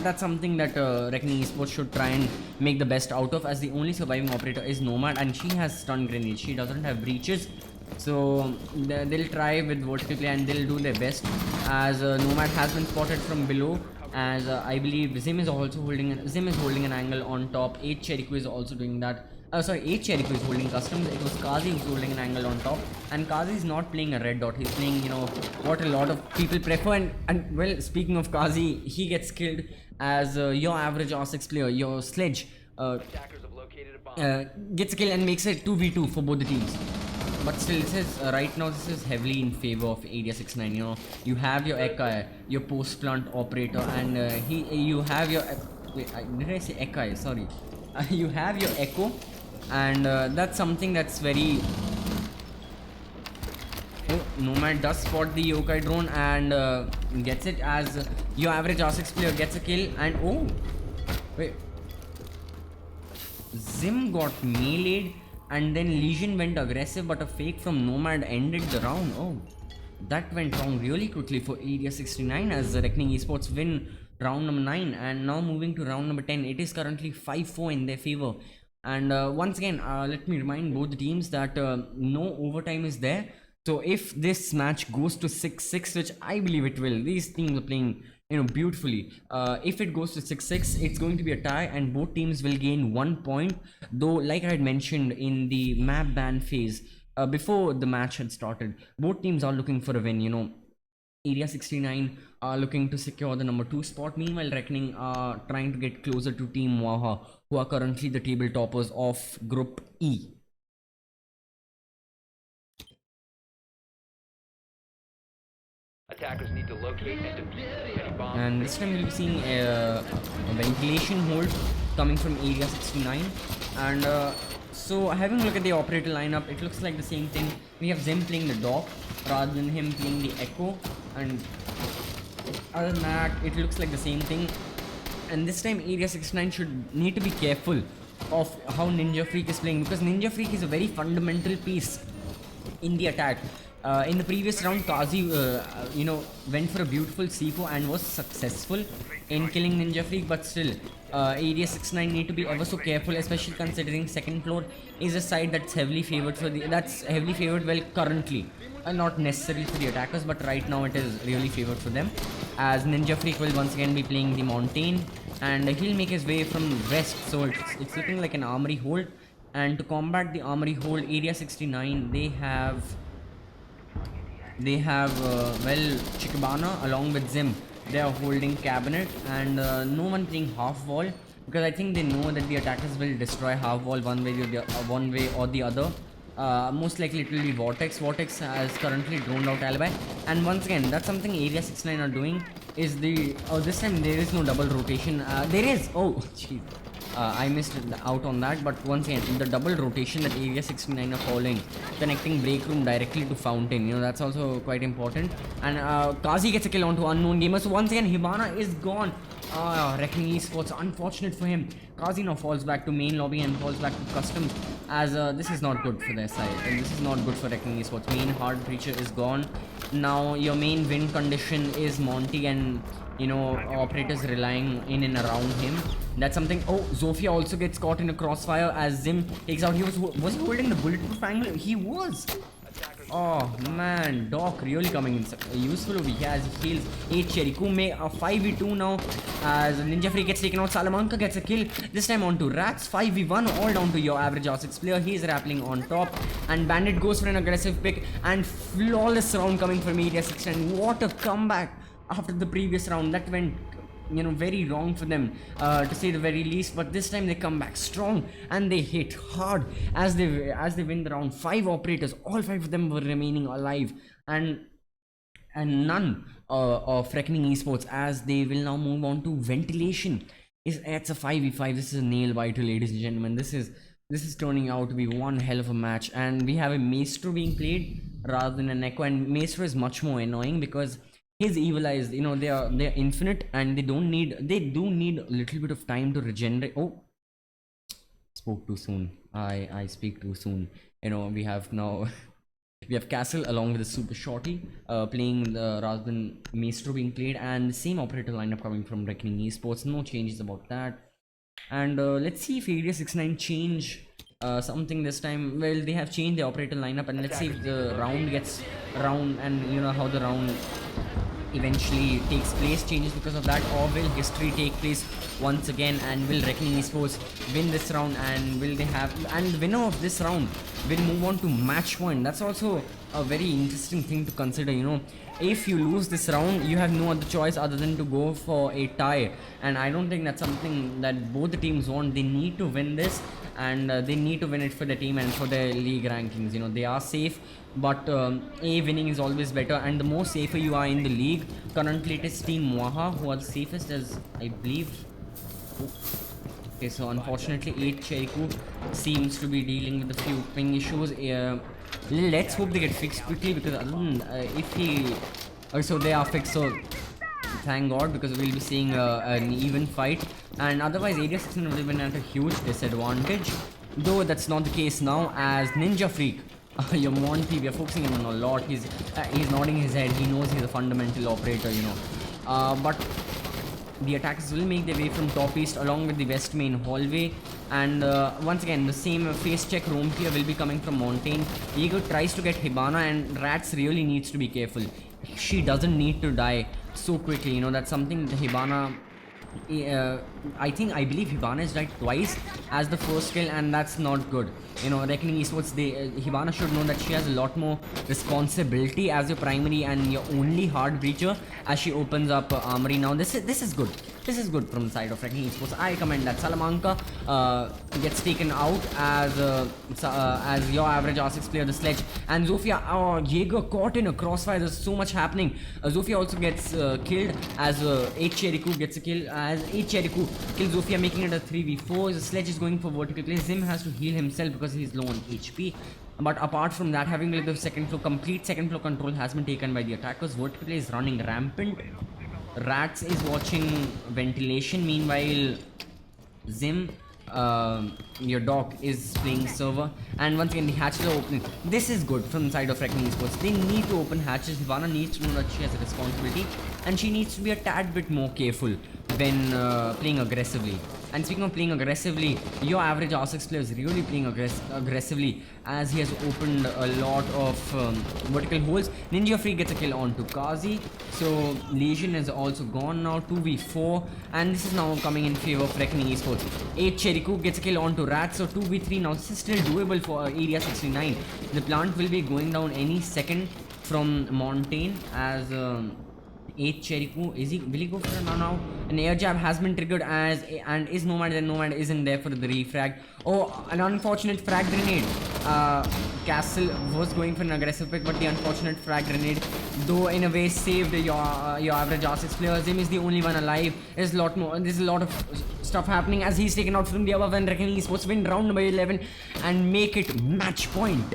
that's something that Reckoning Esports should try and make the best out of, as the only surviving operator is Nomad, and she has stun grenades. She doesn't have breaches, so they'll try with vertical play and they'll do their best, as Nomad has been spotted from below, as I believe Zim is holding an angle on top. 8 Cheriko is also doing that. 8 Cheriko is holding customs. It was Kazi who's holding an angle on top, and Kazi is not playing a red dot. He's playing, you know, what a lot of people prefer, and well, speaking of Kazi, he gets killed as your average R6 player, your Sledge, gets a kill and makes it 2v2 for both the teams. But still, this is right now, this is heavily in favor of Area 69. You know, you have your Ekai, your post plant operator, and you have your did I say Ekai? Sorry, you have your Echo, and that's something that's very. Oh, Nomad does spot the yokai drone and gets it, as your average R6 player gets a kill, and oh, wait, Zim got meleeed. And then Legion went aggressive, but a fake from Nomad ended the round. Oh, that went wrong really quickly for Area 69, as the Reckoning Esports win round number 9. And now moving to round number 10, it is currently 5-4 in their favor. And once again, let me remind both the teams that no overtime is there. So if this match goes to 6-6, which I believe it will, these teams are playing, you know, beautifully. If it goes to 6-6, it's going to be a tie, and both teams will gain 1 point. Though, like I had mentioned in the map ban phase, before the match had started, both teams are looking for a win. You know, Area 69 are looking to secure the number 2 spot. Meanwhile, Reckoning are trying to get closer to Team Waha, who are currently the table toppers of Group E. Attackers need to locate and defuse any bombs. And this time we'll be seeing a ventilation hold coming from Area 69, and so having a look at the operator lineup, it looks like the same thing. We have Zim playing the Doc rather than him playing the Echo, and other than that, it looks like the same thing. And this time Area 69 should need to be careful of how Ninja Freak is playing, because Ninja Freak is a very fundamental piece in the attack. In the previous round, Kazi, went for a beautiful C4 and was successful in killing Ninja Freak, but still, Area 69 need to be ever so careful, especially considering second floor is a side that's heavily favored well currently. Not necessarily for the attackers, but right now it is really favored for them, as Ninja Freak will once again be playing the mountain, and he'll make his way from west, so it's looking like an armory hold. And to combat the armory hold, Area 69, they have Chikabana along with Zim. They are holding cabinet, and no one playing half wall, because I think they know that the attackers will destroy half wall one way or the other. Most likely it will be Vortex. Vortex has currently droned out alibi, and once again that's something Area 69 are doing. Is this time there is no double rotation. There is. Oh, jeez. I missed out on that, but once again, the double rotation that Area 69 are following, connecting break room directly to fountain, that's also quite important. And Kazi gets a kill onto unknown gamer. So once again, Hibana is gone. Reckoning Esports, unfortunate for him. Kazi now falls back to main lobby and falls back to customs, as this is not good for their side. And this is not good for Reckoning Esports. Main hard breacher is gone. Now your main win condition is Monty and operators relying in and around him. That's something. Oh, Zofia also gets caught in a crossfire as Zim takes out. Was he holding the bulletproof angle? He was. Oh man, Doc really coming in useful over here as he kills 8 Cherry. May a 5v2 now as Ninja Freak gets taken out. Salamanca gets a kill, this time onto Rats. 5v1 all down to your average R6 player. He's rappelling on top, and Bandit goes for an aggressive pick, and flawless round coming from Area 69. What a comeback after the previous round. That went very wrong for them, to say the very least, but this time they come back strong and they hit hard as they win the round. 5 operators, all 5 of them were remaining alive, and none of Reckoning Esports, as they will now move on to ventilation. It's a 5v5. This is a nail biter, ladies and gentlemen. This is turning out to be one hell of a match, and we have a Maestro being played rather than an Echo, and Maestro is much more annoying because his evil eyes, they're infinite, and they do need a little bit of time to regenerate. Oh, spoke too soon. I speak too soon. We have now we have Castle along with the Super Shorty playing rather than Maestro being played, and the same operator lineup coming from Reckoning Esports. No changes about that. And let's see if Area 69 change something this time. Well, they have changed the operator lineup, and let's see if the round gets round, and how the round eventually takes place changes because of that, or will history take place once again, and will Reckoning Esports win this round, and will they have, and the winner of this round will move on to match point. That's also a very interesting thing to consider. If you lose this round, you have no other choice other than to go for a tie, and I don't think that's something that both the teams want. They need to win this, and they need to win it for the team and for their league rankings. They are safe, but winning is always better, and the more safer you are in the league. Currently it is Team Waha who are the safest, as I believe. Okay, so unfortunately 8 Cheriku seems to be dealing with a few ping issues. Let's hope they get fixed quickly, because so they are fixed, so thank God, because we'll be seeing an even fight, and otherwise Area 16 will have been at a huge disadvantage, though that's not the case now, as Ninja Freak, your Monty, we are focusing him on a lot. He's nodding his head. He knows he's a fundamental operator, but the attackers will make their way from top east along with the west main hallway, and once again the same face check roam clear will be coming from Mountain. Eagle tries to get Hibana, and Rats really needs to be careful. She doesn't need to die so quickly. That's something the Hibana, I believe Hibana is died twice as the first kill, and that's not good. Reckoning Esports, Hibana should know that she has a lot more responsibility as your primary and your only hard breacher as she opens up armory. Now this is good. This is good from the side of Reckoning Esports. I commend that. Salamanca gets taken out as your average R6 player, the Sledge, and Zofia, Jaeger caught in a crossfire. There's so much happening. Zofia also gets killed as 8 Cheriku gets a kill, as 8 Cheriku kills Zofia, making it a 3v4. The Sledge is going for vertical play. Zim has to heal himself because he's low on HP. But apart from that, having like the complete second floor control has been taken by the attackers. Vertical play is running rampant. Rats is watching ventilation. Meanwhile, Zim your dock is playing server, and once again the hatches are opening. This is good from the side of Reckoning Esports. They need to open hatches. Hibana needs to know that she has a responsibility, and she needs to be a tad bit more careful when playing aggressively. And speaking of playing aggressively, your average R6 player is really playing aggressively, as he has opened a lot of vertical holes. Ninja Free gets a kill onto Kazi, so Legion is also gone now, 2v4, and this is now coming in favor of Reckoning Esports. 8 Cheriku gets a kill onto Rat, so 2v3 now. This is still doable for Area 69. The plant will be going down any second from Montaigne, as 8 Cheriku, will he go for it now? An air jab has been triggered and is Nomad, then Nomad isn't there for the refrag. Oh, an unfortunate frag grenade. Castle was going for an aggressive pick, but the unfortunate frag grenade, though in a way, saved your average R6 player. Zim is the only one alive. There's a lot of stuff happening as he's taken out from the above, and Reckoning Esports win round number 11 and make it match point.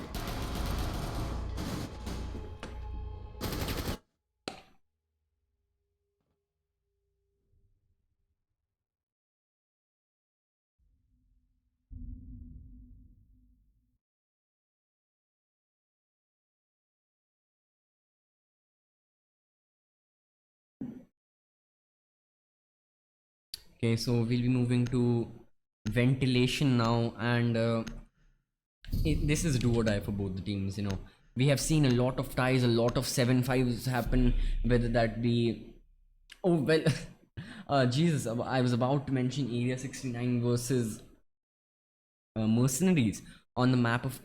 Okay, so we'll be moving to ventilation now, and this is do or die for both the teams. We have seen a lot of ties, a lot of 7-5s happen, whether that be, oh well, Jesus, I was about to mention Area 69 versus Mercenaries on the map of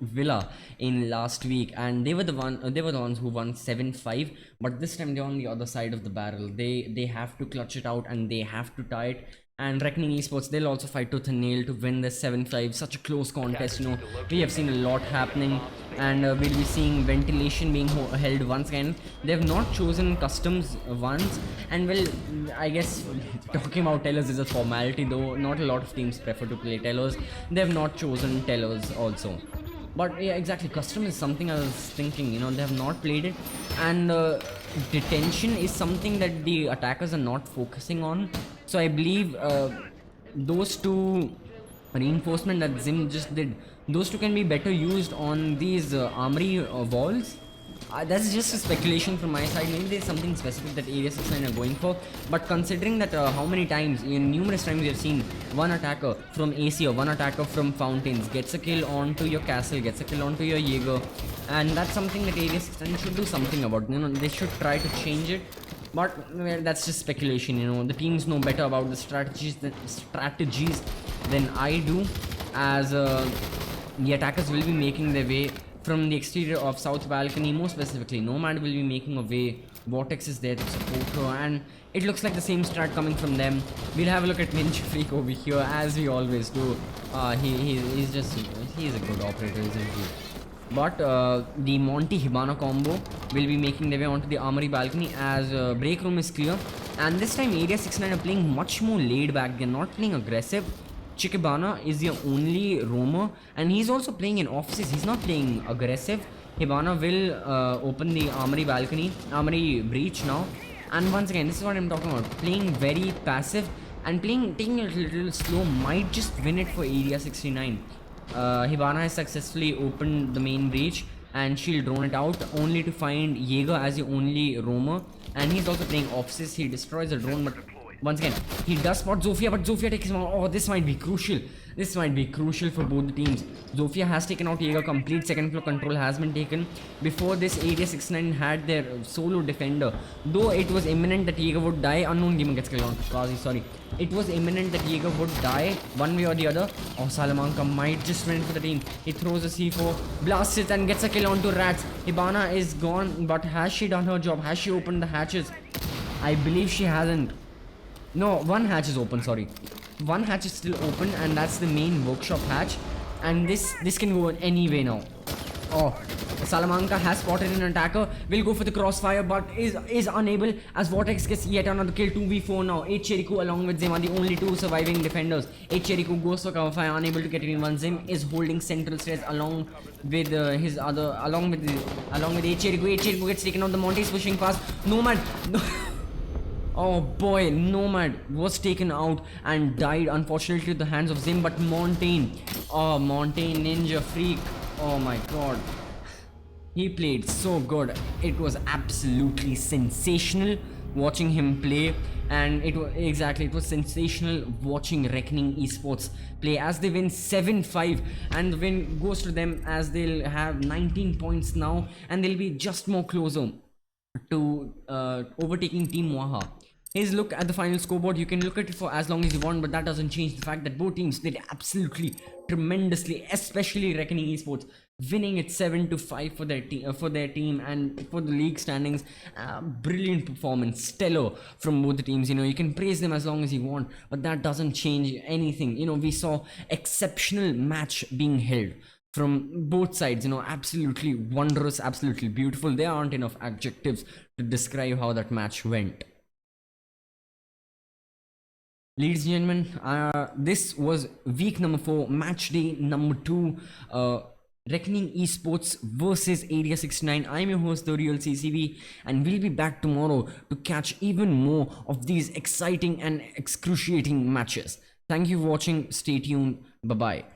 Villa in last week, and they were the ones who won 7-5, but this time they're on the other side of the barrel. They have to clutch it out, and they have to tie it. And Reckoning Esports, they'll also fight tooth and nail to win this 7-5. Such a close contest. We have seen a lot happening, and we'll be seeing ventilation being held once again. They have not chosen customs once, and well, I guess talking about tellers is a formality, though not a lot of teams prefer to play tellers. They have not chosen tellers also. But yeah, exactly, custom is something I was thinking, they have not played it, and detention is something that the attackers are not focusing on. So I believe those two reinforcement that Zim just did, those two can be better used on these armory walls. That's just a speculation from my side. Maybe there's something specific that Area 69 are going for, but considering that how many times, numerous times we have seen one attacker from AC or one attacker from Fountains gets a kill onto your castle, gets a kill onto your Jaeger, and that's something that Area 69 should do something about. They should try to change it, but well, that's just speculation. The teams know better about the strategies than I do, as the attackers will be making their way from the exterior of South Balcony. More specifically, Nomad will be making a way. Vortex is there to support her, and it looks like the same strat coming from them. We'll have a look at Ninja Freak over here, as we always do. He's a good operator, isn't he? But the Monty Hibana combo will be making their way onto the armory balcony, as break room is clear, and this time Area 69 are playing much more laid back. They're not playing aggressive. Chikibana is the only roamer, and he's also playing in offices. He's not playing aggressive. Hibana will open the armory breach now, and once again, this is what I'm talking about. Playing very passive and taking it a little slow might just win it for Area 69. Hibana has successfully opened the main breach, and she'll drone it out, only to find Jaeger as the only roamer, and he's also playing offices. He destroys the drone, but once again, he does spot Zofia, but Zofia takes him out. Oh, this might be crucial. This might be crucial for both the teams. Zofia has taken out Jaeger. Complete second floor control has been taken. Before this, Area 69 had their solo defender. Though it was imminent that Jaeger would die. Unknown gamer gets killed on Kazi, sorry. It was imminent that Jaeger would die one way or the other. Oh, Salamanca might just win for the team. He throws a C4, blasts it, and gets a kill onto Rats. Hibana is gone, but has she done her job? Has she opened the hatches? I believe she hasn't. No, one hatch is open, sorry. One hatch is still open, and that's the main workshop hatch. And this can go any way now. Oh, Salamanca has spotted an attacker. Will go for the crossfire, but is unable, as Vortex gets yet another kill. 2v4 now. 8 Cheriku along with Zim are the only two surviving defenders. 8 Cheriku goes for cover fire, unable to get anyone. Zim is holding central stairs along with along with 8 Cheriku. 8 Cheriku gets taken out. The Monty is pushing fast. Nomad. Oh boy, Nomad was taken out and died unfortunately at the hands of Zim, but Montaigne, oh Montaigne Ninja Freak, oh my god. He played so good. It was absolutely sensational watching him play, and it was sensational watching Reckoning Esports play as they win 7-5, and the win goes to them as they'll have 19 points now, and they'll be just more closer to overtaking Team Waha. Here's a look at the final scoreboard. You can look at it for as long as you want, but that doesn't change the fact that both teams did absolutely tremendously, especially Reckoning Esports, winning it 7-5 for their team and for the league standings. Brilliant performance, stellar from both the teams. You can praise them as long as you want, but that doesn't change anything. We saw exceptional match being held from both sides. Absolutely wondrous, absolutely beautiful. There aren't enough adjectives to describe how that match went. Ladies and gentlemen, this was week number 4, match day number 2, Reckoning Esports versus Area 69. I'm your host, therealCCV, and we'll be back tomorrow to catch even more of these exciting and excruciating matches. Thank you for watching. Stay tuned. Bye-bye.